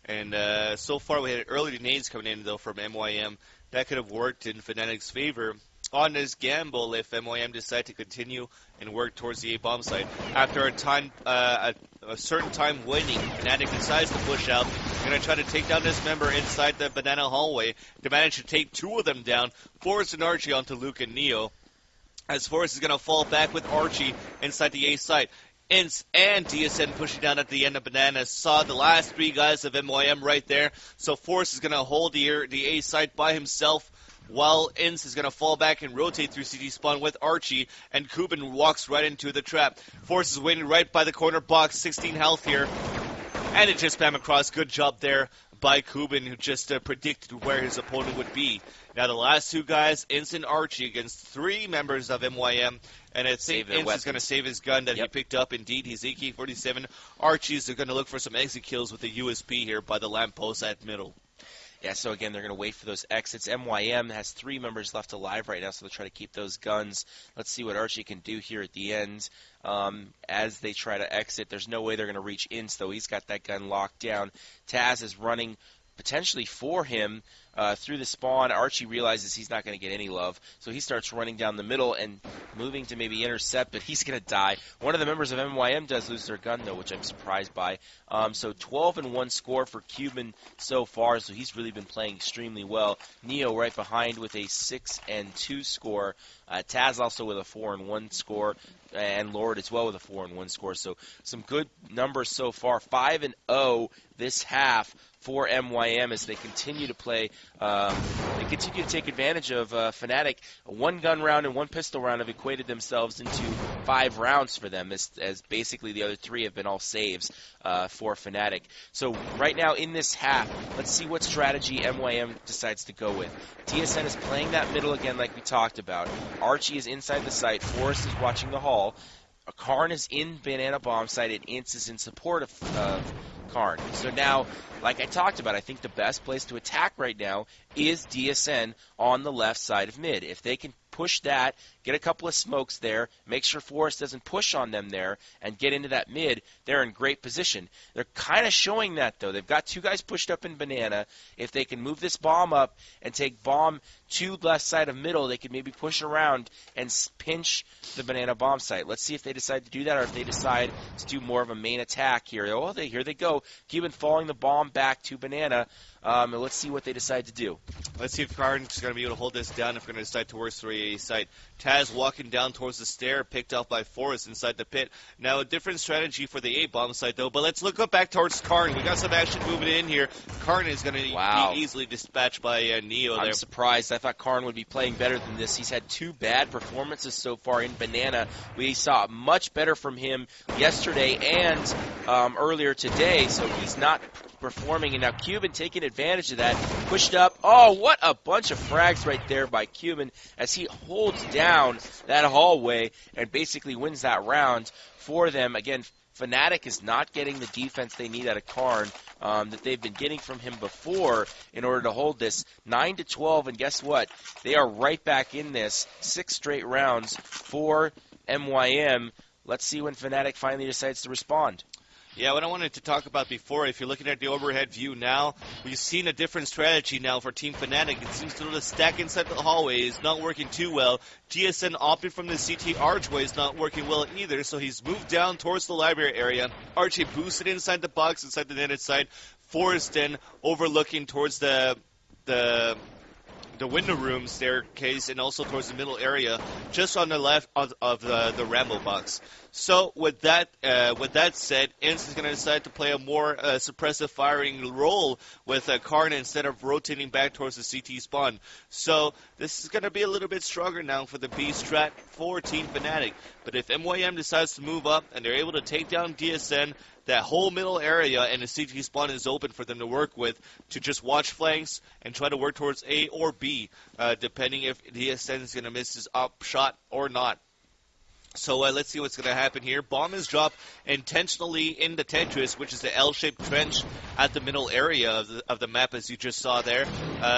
And so far we had early nades coming in, though, from MYM. That could have worked in Fnatic's favor on this gamble if MYM decide to continue and work towards the A bomb site. After a certain time waiting, Fnatic decides to push out. They're going to try to take down this member inside the banana hallway. They manage to take 2 of them down, Forrest and Archie onto Luke and Neo, as Forrest is going to fall back with Archie inside the A site. Ince and DSN pushing down at the end of Banana saw the last 3 guys of MYM right there, so Forrest is going to hold the A site by himself, while Ince is going to fall back and rotate through CT spawn with Archie, and Kubin walks right into the trap. Forrest is waiting right by the corner box, 16 health here, and it just spam across. Good job there by Kubin, who just predicted where his opponent would be. Now the last 2 guys, Ince and Archie, against 3 members of MYM, and I think Ince is going to save his gun that he picked up. Indeed, he's AK-47. Archie's going to look for some exit kills with the USP here by the lamppost at middle. Yeah, so again, they're going to wait for those exits. MYM has 3 members left alive right now, so they'll try to keep those guns. Let's see what Archie can do here at the end as they try to exit. There's no way they're going to reach Ince, though. He's got that gun locked down. Taz is running potentially for him through the spawn. Archie realizes he's not going to get any love, so he starts running down the middle and moving to maybe intercept, but he's going to die. One of the members of MYM does lose their gun, though, which I'm surprised by. So 12-1 score for Cuban so far, so he's really been playing extremely well. Neo right behind with a 6-2 score. Taz also with a 4-1 score, and Lord as well with a 4-1 score. So some good numbers so far. 5-0 this half for MYM as they continue to play They continue to take advantage of Fnatic. A one-gun round and one pistol round have equated themselves into 5 rounds for them, as basically the other 3 have been all saves for Fnatic. So right now in this half, let's see what strategy MYM decides to go with. TSN is playing that middle again like we talked about. Archie is inside the site. Forrest is watching the hall. Karn is in Banana Bomb site, and Ince is in support of Karn. So now, like I talked about, I think the best place to attack right now is DSN on the left side of mid. If they can push that, get a couple of smokes there, make sure Forrest doesn't push on them there, and get into that mid, they're in great position. They're kind of showing that, though. They've got 2 guys pushed up in Banana. If they can move this bomb up and take bomb to left side of middle, they could maybe push around and pinch the Banana Bomb site. Let's see if they decide to do that, or if they decide to do more of a main attack here. Oh, here they go. Cuban falling the bomb back to Banana. And let's see what they decide to do. Let's see if Karn's going to be able to hold this down, if we're going to decide towards 3A site. Taz walking down towards the stair, picked off by Forrest inside the pit. Now a different strategy for the A-bomb site, though, but let's look up back towards Karn. We got some action moving in here. Karn is going to be easily dispatched by Neo there. I'm surprised. I thought Karn would be playing better than this. He's had 2 bad performances so far in Banana. We saw much better from him yesterday and earlier today, so he's not performing, and now Cuban taking advantage of that, pushed up. Oh, what a bunch of frags right there by Cuban as he holds down that hallway and basically wins that round for them. Again, Fnatic is not getting the defense they need out of Karn that they've been getting from him before in order to hold this 9-12, and guess what? They are right back in this 6 straight rounds for MYM. Let's see when Fnatic finally decides to respond. Yeah, what I wanted to talk about before, if you're looking at the overhead view now, we've seen a different strategy now for Team Fnatic. It seems to the stack inside the hallway is not working too well. GSN opted from the CT archway is not working well either, so he's moved down towards the library area. Archie boosted inside the box, inside the netted side. Forrest then overlooking towards the window room staircase and also towards the middle area, just on the left of the Rambo box. So with that said, Ince is going to decide to play a more suppressive firing role with Karn instead of rotating back towards the CT spawn. So this is going to be a little bit stronger now for the B strat for Team Fnatic. But if MYM decides to move up and they're able to take down DSN, that whole middle area and the CT spawn is open for them to work with, to just watch flanks and try to work towards A or B, depending if DSN is going to miss his up shot or not. So let's see what's going to happen here. Bomb is dropped intentionally in the Tetris, which is the L-shaped trench at the middle area of the map, as you just saw there.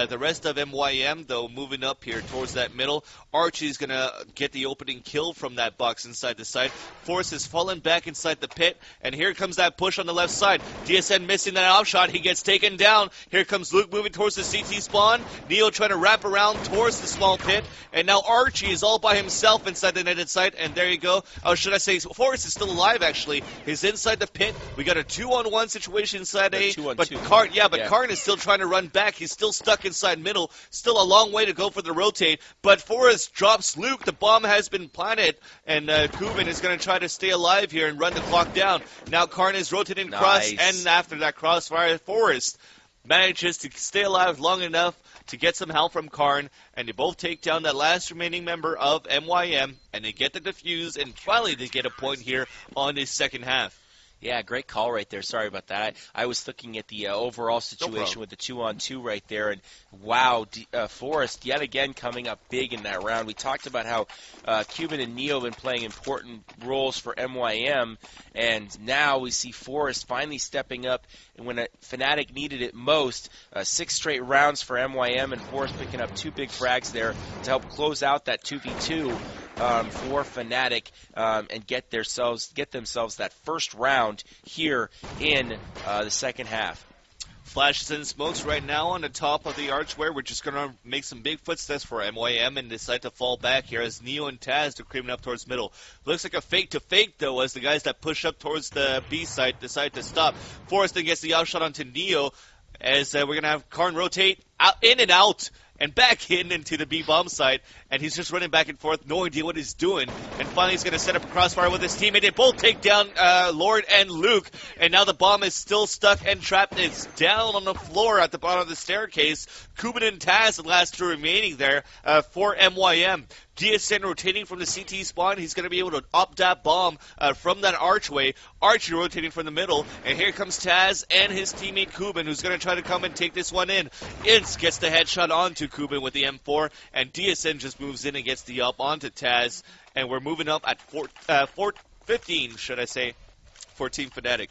The rest of MYM, though, moving up here towards that middle. Archie's going to get the opening kill from that box inside the side. Force has fallen back inside the pit, and here comes that push on the left side. DSN missing that off shot. He gets taken down. Here comes Luke moving towards the CT spawn. Neo trying to wrap around towards the small pit, and now Archie is all by himself inside the netted site, and there you go. Oh, should I say, Forrest is still alive, actually. He's inside the pit. We got a 2-on-1 situation inside A. But Karn is still trying to run back. He's still stuck inside middle. Still a long way to go for the rotate. But Forrest drops Luke. The bomb has been planted. And Kuban is going to try to stay alive here and run the clock down. Now Karn is rotating across. And after that crossfire, Forrest manages to stay alive long enough to get some help from Karn, and they both take down that last remaining member of MYM, and they get the defuse, and finally they get a point here on this second half. Yeah, great call right there. Sorry about that. I was looking at the overall situation with the 2-on-2 right there, and wow, Forrest yet again coming up big in that round. We talked about how Cuban and Neo have been playing important roles for MYM, and now we see Forrest finally stepping up, and when Fnatic needed it most, 6 straight rounds for MYM, and Forrest picking up 2 big frags there to help close out that 2v2 for Fnatic and get themselves that first round here in the second half. Flashes and smokes right now on the top of the archway. We're just going to make some big footsteps for MYM and decide to fall back here as Neo and Taz are creeping up towards middle. Looks like a fake to fake, though, as the guys that push up towards the B site decide to stop. Forrest then gets the outshot onto Neo, as we're going to have Karn rotate in and out and back into the B bomb site, and he's just running back and forth, no idea what he's doing. And finally, he's going to set up a crossfire with his teammate. They both take down Lord and Luke, and now the bomb is still stuck and trapped. It's down on the floor at the bottom of the staircase. Kuban and Taz, the last two remaining there for MYM. DSN rotating from the CT spawn. He's going to be able to up that bomb from that archway. Archie rotating from the middle. And here comes Taz and his teammate Kuban, who's going to try to come and take this one in. Ince gets the headshot onto Kuban with the M4. And DSN just moves in and gets the up onto Taz. And we're moving up at 15, should I say, for Team Fnatic.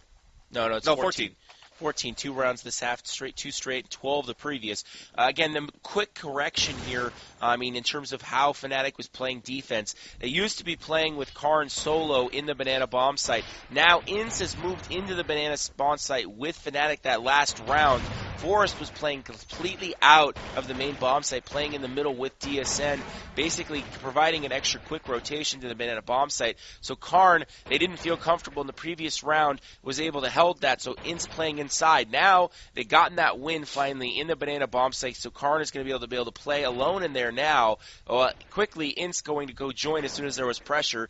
No, it's 14. 14, 2 rounds this half, two straight, 12 the previous. Again, the quick correction here, in terms of how Fnatic was playing defense. They used to be playing with Karn solo in the banana bomb site. Now, Ince has moved into the banana spawn site with Fnatic that last round. Forrest was playing completely out of the main bomb site, playing in the middle with DSN, basically providing an extra quick rotation to the banana bomb site. So Karn, they didn't feel comfortable in the previous round, was able to held that, so Ince playing inside. Now, they've gotten that win finally in the banana bomb site, so Karn is going to be able to play alone in there now. Quickly, Ince going to go join as soon as there was pressure.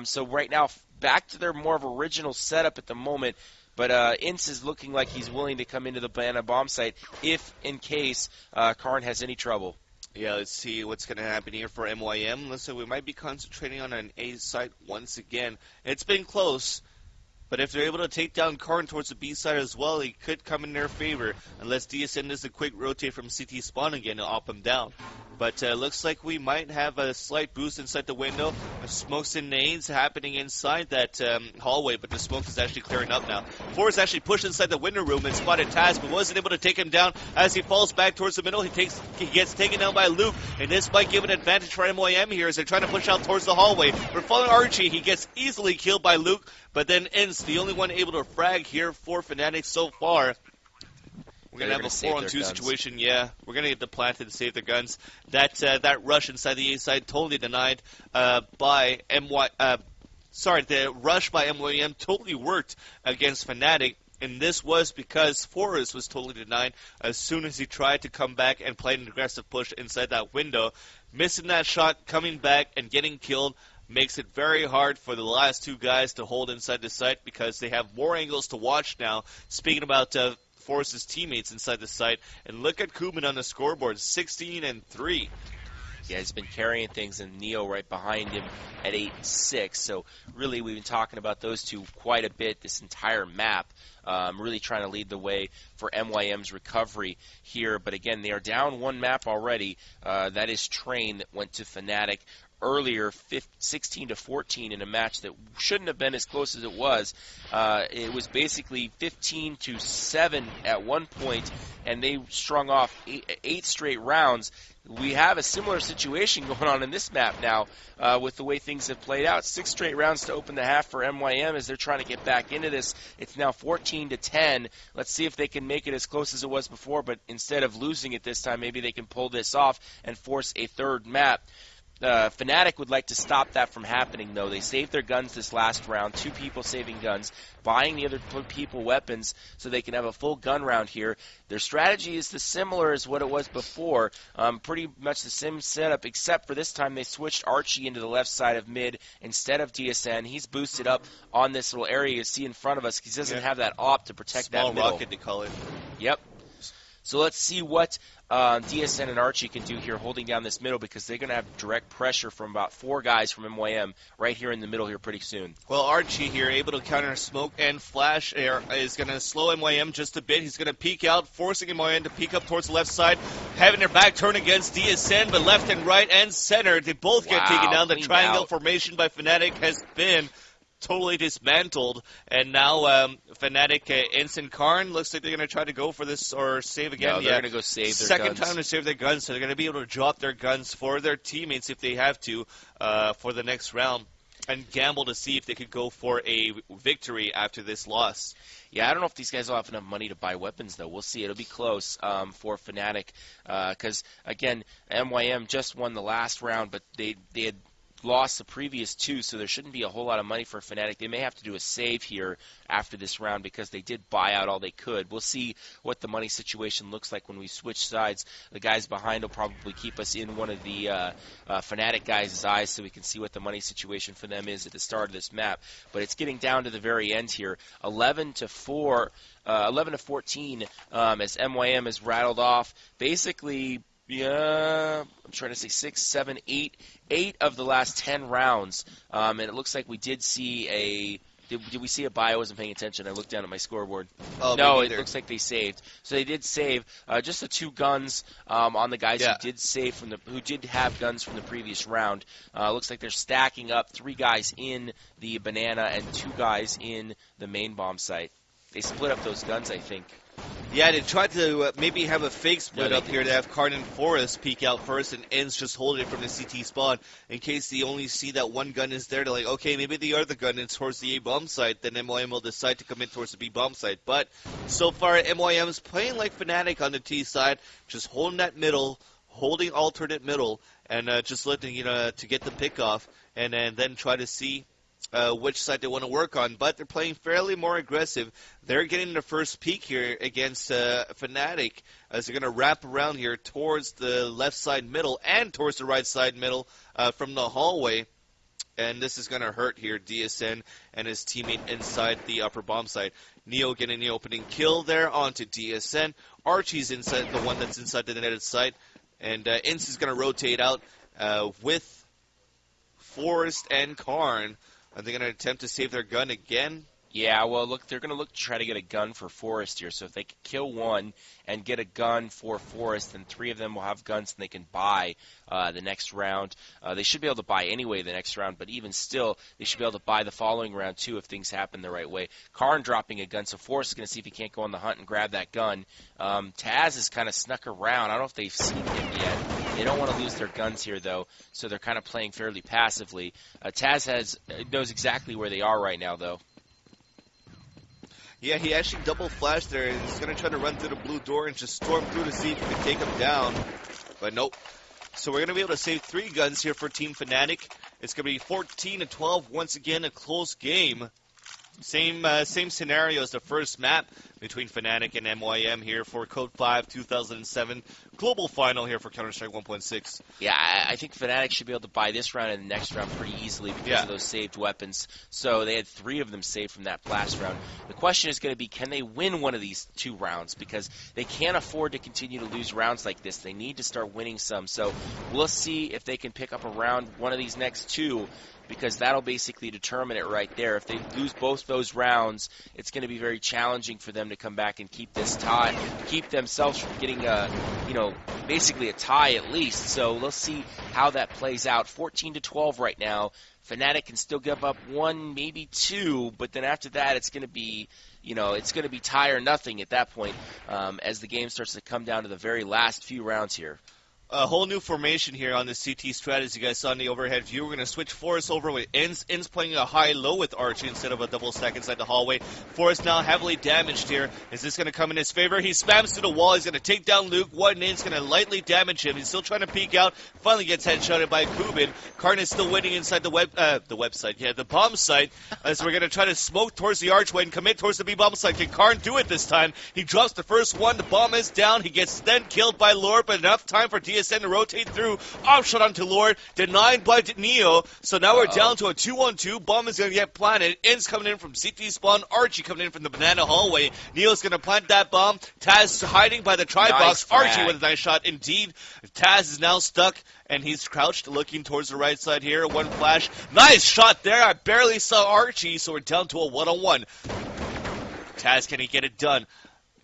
So right now, back to their more of original setup at the moment. But Ince is looking like he's willing to come into the banana bomb site if, in case, Karn has any trouble. Yeah, let's see what's going to happen here for MYM. Listen, we might be concentrating on an A site once again. It's been close, but if they're able to take down Karn towards the B side as well, it could come in their favor, unless DSN does a quick rotate from CT spawn again to op him down. But looks like we might have a slight boost inside the window. Smokes and nades happening inside that hallway, but the smoke is actually clearing up now. Forrest actually pushed inside the window room and spotted Taz, but wasn't able to take him down. As he falls back towards the middle, he gets taken down by Luke, and this might give an advantage for MYM here as they're trying to push out towards the hallway. We're following Archie. He gets easily killed by Luke, but then Ince, the only one able to frag here for Fnatic so far. We're going to have a 4-on-2 situation, yeah. We're going to get the plant to save their guns. That rush inside the A side totally denied by the rush by MYM totally worked against Fnatic, and this was because Forrest was totally denied as soon as he tried to come back and play an aggressive push inside that window. Missing that shot, coming back, and getting killed makes it very hard for the last two guys to hold inside the site because they have more angles to watch now. Speaking about Forrest's teammates inside the site, and look at Kuban on the scoreboard, 16-3. Yeah, he's been carrying things, and Neo right behind him at 8-6. So really, we've been talking about those two quite a bit this entire map. Really trying to lead the way for MYM's recovery here. But again, they are down one map already. That is Train that went to Fnatic earlier, 16-14 in a match that shouldn't have been as close as it was. It was basically 15-7 at one point, and they strung off eight straight rounds. We have a similar situation going on in this map now with the way things have played out. 6 straight rounds to open the half for MYM as they're trying to get back into this. It's now 14-10. Let's see if they can make it as close as it was before, but instead of losing it this time, maybe they can pull this off and force a third map. Fnatic would like to stop that from happening, though. They saved their guns this last round, 2 people saving guns, buying the other people weapons so they can have a full gun round here. Their strategy is similar as what it was before, pretty much the same setup, except for this time they switched Archie into the left side of mid instead of DSN. He's boosted up on this little area you see in front of us. He doesn't have that op to protect that middle. Small rocket, they call it. Yep. So let's see what DSN and Archie can do here holding down this middle, because they're going to have direct pressure from about 4 guys from MYM right here in the middle here pretty soon. Well, Archie here able to counter smoke and flash is going to slow MYM just a bit. He's going to peek out, forcing MYM to peek up towards the left side, having their back turn against DSN, but left and right and center, they both get taken down. The triangle formation by Fnatic has been totally dismantled, and now Fnatic, Ince and Karn, looks like they're going to try to go for this or save again. No, they're going to go save their Second guns. time to save their guns, so they're going to be able to drop their guns for their teammates if they have to for the next round, and gamble to see if they could go for a victory after this loss. Yeah, I don't know if these guys will have enough money to buy weapons, though. We'll see. It'll be close for Fnatic because, again, MYM just won the last round, but they had lost the previous 2, so there shouldn't be a whole lot of money for Fnatic. They may have to do a save here after this round because they did buy out all they could. We'll see what the money situation looks like when we switch sides. The guys behind will probably keep us in one of the Fnatic guys' eyes so we can see what the money situation for them is at the start of this map. But it's getting down to the very end here. 11 to 14 as MYM is rattled off. Basically, yeah, I'm trying to say 6, 7, 8 of the last 10 rounds. And it looks like we did see a... Did we see a buy? I wasn't paying attention. I looked down at my scoreboard. Oh, no, it looks like they saved. So they did save just the 2 guns on the guys who did save who did have guns from the previous round. Looks like they're stacking up 3 guys in the banana and 2 guys in the main bomb site. They split up those guns, I think. Yeah, they tried to maybe have a fake split up here to have Karn and Forest peek out first and ENG just hold it from the CT spawn in case they only see that one gun is there. They're like, okay, maybe the other gun is towards the A bomb site. Then MYM will decide to come in towards the B bomb site. But so far, MYM is playing like Fnatic on the T side, just holding that middle, holding alternate middle, and just letting to get the pick off, and then try to see which side they want to work on, but they're playing fairly more aggressive. They're getting the first peek here against Fnatic as they're going to wrap around here towards the left side middle and towards the right side middle from the hallway. And this is going to hurt here, DSN and his teammate inside the upper bomb site. Neo getting the opening kill there onto DSN. Archie's inside, the one that's inside the netted site. And Ince is going to rotate out with Forest and Karn. Are they going to attempt to save their gun again? Yeah, well, look, they're going to look to try to get a gun for Forest here. So if they can kill one and get a gun for Forest, then 3 of them will have guns and they can buy the next round. They should be able to buy anyway the next round, but even still, they should be able to buy the following round too if things happen the right way. Karn dropping a gun, so Forest is going to see if he can't go on the hunt and grab that gun. Taz has kind of snuck around. I don't know if they've seen him yet. They don't want to lose their guns here, though, so they're kind of playing fairly passively. Taz knows exactly where they are right now, though. Yeah, he actually double flashed there, and he's going to try to run through the blue door and just storm through to see if he can take him down. But nope. So we're going to be able to save 3 guns here for Team Fnatic. It's going to be 14-12, once again, a close game. Same scenario as the first map between Fnatic and MYM here for KODE5 2007 global final here for Counter-Strike 1.6. Yeah, I think Fnatic should be able to buy this round and the next round pretty easily because of those saved weapons. So they had 3 of them saved from that last round. The question is going to be, can they win one of these 2 rounds? Because they can't afford to continue to lose rounds like this. They need to start winning some. So we'll see if they can pick up a round, one of these next 2, because that'll basically determine it right there. If they lose both those rounds, it's going to be very challenging for them to come back and keep this tie, keep themselves from getting basically a tie at least. So let's see how that plays out. 14-12 right now. Fnatic can still give up 1, maybe 2, but then after that, it's going to be, it's going to be tie or nothing at that point as the game starts to come down to the very last few rounds here. A whole new formation here on the CT strat, as you guys saw in the overhead view. We're going to switch Forest over with ENG. ENG's playing a high-low with Archie instead of a double stack inside the hallway. Forest now heavily damaged here. Is this going to come in his favor? He spams to the wall. He's going to take down Luke. One ENG's going to lightly damage him. He's still trying to peek out. Finally gets headshotted by Kubin. Karn is still winning inside the the bomb site. As we're going to try to smoke towards the archway and commit towards the B bomb site. Can Karn do it this time? He drops the first one. The bomb is down. He gets then killed by Lord, but enough time for DSN to rotate through. Offshot onto Lord, denied by Neo. So now we're down to a 2-on-2. Bomb is going to get planted. ENG's coming in from CT spawn. Archie coming in from the banana hallway. Neo's going to plant that bomb. Taz hiding by the tri-box. Archie with a nice shot. Indeed, Taz is now stuck, and he's crouched looking towards the right side here. One flash. Nice shot there. I barely saw Archie, so we're down to a 1-on-1. Taz, can he get it done?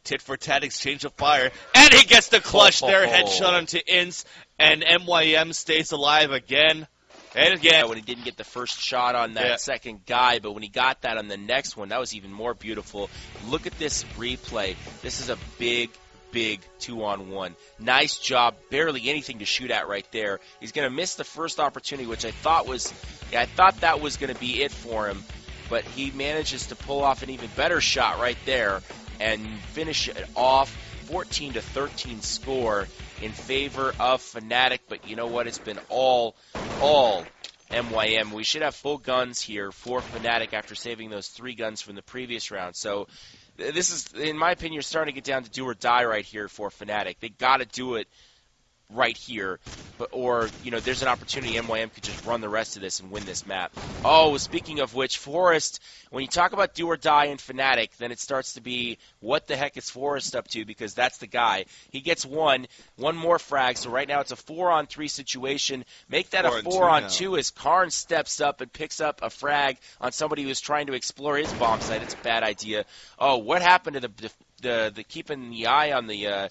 Tit for tat exchange of fire, and he gets the clutch there. Headshot onto Ince, and MYM stays alive again and again. When he didn't get the first shot on that second guy, but when he got that on the next one, that was even more beautiful. Look at this replay. This is a big 2-on-1. Nice job. Barely anything to shoot at right there. He's going to miss the first opportunity, which I thought that was going to be it for him, but he manages to pull off an even better shot right there and finish it off. 14-13 score in favor of Fnatic, but you know what? It's been all MYM. We should have full guns here for Fnatic after saving those 3 guns from the previous round. So this is, in my opinion, you're starting to get down to do or die right here for Fnatic. They got to do it right here, or there's an opportunity MYM could just run the rest of this and win this map. Oh, speaking of which, Forest, when you talk about do or die in Fnatic, then it starts to be what the heck is Forest up to, because that's the guy. He gets one more frag, so right now it's a 4-on-3 situation. Make that a 4-on-2 as Karn steps up and picks up a frag on somebody who's trying to explore his bomb site. It's a bad idea. Oh, what happened to the keeping the eye on the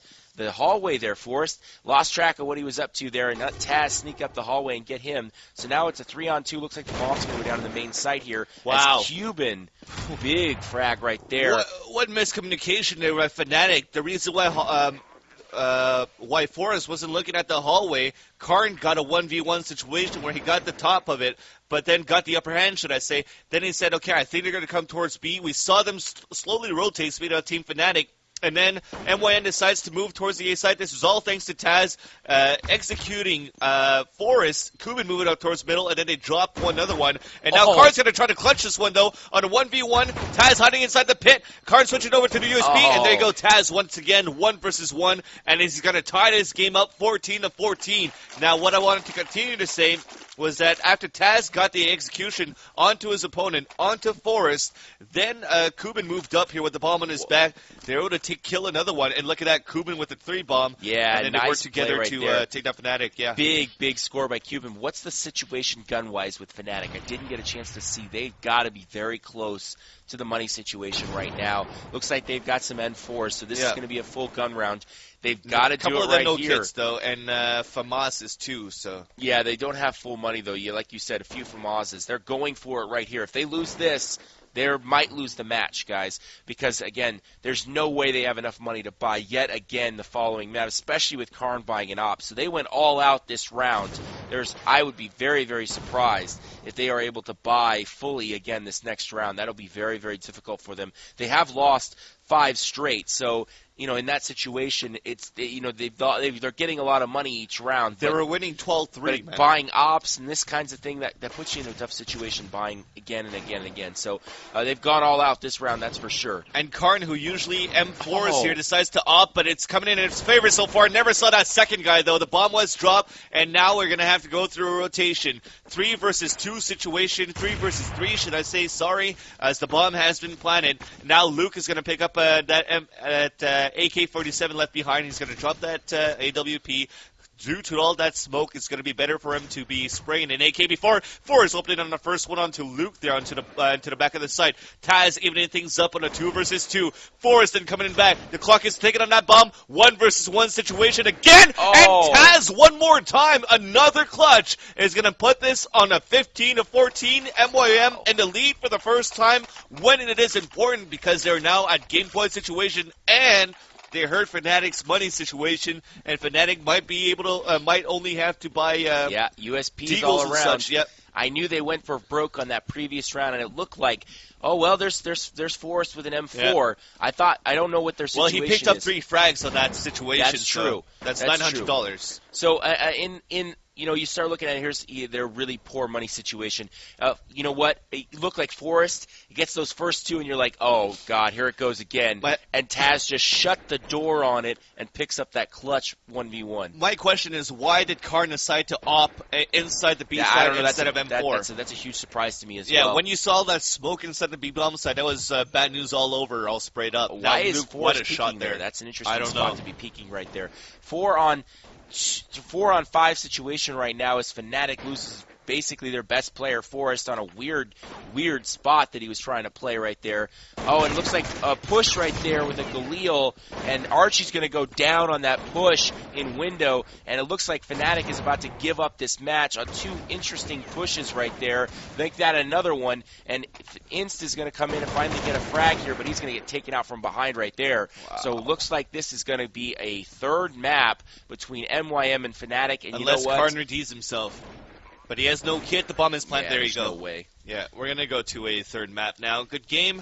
hallway there? Forrest lost track of what he was up to there, and let Taz sneak up the hallway and get him. So now it's a 3-on-2. Looks like the bomb's going to go down to the main site here. Wow. As Cuban, big frag right there. What miscommunication there by Fnatic. The reason why Forrest wasn't looking at the hallway, Karn got a 1v1 situation where he got the top of it, but then got the upper hand, should I say. Then he said, okay, I think they're going to come towards B. We saw them slowly rotate, speed out Team Fnatic. And then MYM decides to move towards the A side. This was all thanks to Taz executing Forrest. Kuban moving up towards middle, and then they dropped another one. And now Karn's going to try to clutch this one, though, on a 1v1. Taz hiding inside the pit. Karn switching over to the USP, and there you go. Taz once again, 1 versus 1, and he's going to tie this game up 14-14. Now, what I wanted to continue to say was that after Taz got the execution onto his opponent, onto Forrest, then Kuban moved up here with the bomb on his back. They were able to kill another one, and look at that, Kuban with the 3 bomb. Yeah, and then nice they worked together to take down Fnatic. Yeah, big score by Kuban. What's the situation gun-wise with Fnatic? I didn't get a chance to see. They've got to be very close to the money situation right now. Looks like they've got some N4s, so this is going to be a full gun round. They've got to do it right here. A couple of them no kits, though, and FAMAS is 2, so. Yeah, they don't have full money, though. Like you said, a few FAMASs. They're going for it right here. If they lose this, they might lose the match, guys, because, again, there's no way they have enough money to buy yet again the following map, especially with Karn buying an op. So they went all out this round. I would be very, very surprised if they are able to buy fully again this next round. That'll be very, very difficult for them. They have lost 5 straight, so in that situation, they're getting a lot of money each round. They were winning 12-3, man. Buying ops and this kinds of thing, that puts you in a tough situation, buying again and again and again. So they've gone all out this round, that's for sure. And Karn, who usually M4s here, decides to op, but it's coming in his favor so far. Never saw that second guy, though. The bomb was dropped, and now we're going to have to go through a rotation. 3 versus 2 situation, 3 versus 3, should I say, sorry, as the bomb has been planted. Now Luke is going to pick up that AK-47 left behind. He's going to drop that AWP. Due to all that smoke, it's going to be better for him to be spraying an AK before Forrest opening on the first one onto Luke there onto the back of the site. Taz evening things up on a 2 versus 2. Forrest then coming in back. The clock is ticking on that bomb. 1 versus 1 situation again. And Taz one more time. Another clutch is going to put this on a 15-14. MYM in the lead for the first time when it is important, because they're now at game point situation, and they heard Fnatic's money situation, and Fnatic might be able to, might only have to buy USPs all around. Such. Yep. I knew they went for broke on that previous round, and it looked like, oh well, there's Forrest with an M4. Yep. I don't know what their situation is. Well, he picked up 3 frags on that situation. That's true. That's $900. So you start looking at it, their really poor money situation. You know what? It looked like Forrest. He gets those first 2, and you're like, oh, God, here it goes again. And Taz just shut the door on it and picks up that clutch 1v1. My question is, why did Karn decide to op inside the B side instead of M4? That's a huge surprise to me as well. Yeah, when you saw that smoke inside the B bomb side, that was bad news all over, all sprayed up. Why is Forrest peeking there? That's an interesting spot to be peeking right there. 4-on-5 situation right now as Fnatic loses basically their best player, Forrest, on a weird spot that he was trying to play right there. Oh, it looks like a push right there with a Galil, and Archie's going to go down on that push in window, and it looks like Fnatic is about to give up this match on 2 interesting pushes right there. Make that another one, and Inst is going to come in and finally get a frag here, but he's going to get taken out from behind right there. Wow. So it looks like this is going to be a 3rd map between MYM and Fnatic, and unless you know what? Karn redeems himself. But he has no kit. The bomb is planted. Yeah, there you go. No way. Yeah, we're going to go to a 3rd map now. Good game.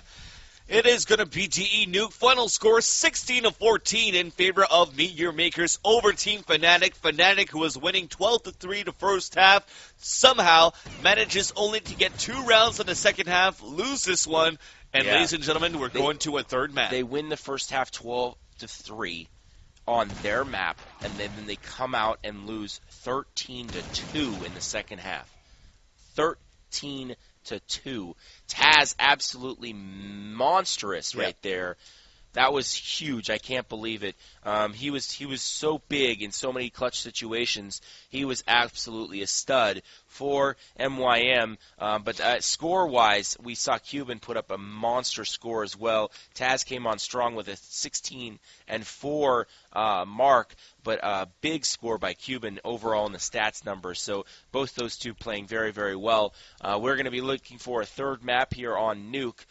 It is going to be GE Nuke. Final score 16-14 in favor of Meet Your Makers over Team Fnatic. Fnatic, who was winning 12-3 the first half, somehow manages only to get 2 rounds in the second half, lose this one, and Yeah. ladies and gentlemen, we're going to a third match. They win the first half 12-3 on their map, and then they come out and lose 13-2 in the second half. 13-2. Taz absolutely monstrous right there. That was huge. I can't believe it. He was so big in so many clutch situations. He was absolutely a stud for MYM. But score-wise, we saw Cuban put up a monster score as well. Taz came on strong with a 16-4 mark, but a big score by Cuban overall in the stats numbers. So both those two playing very, very well. We're going to be looking for a third map here on Nuke.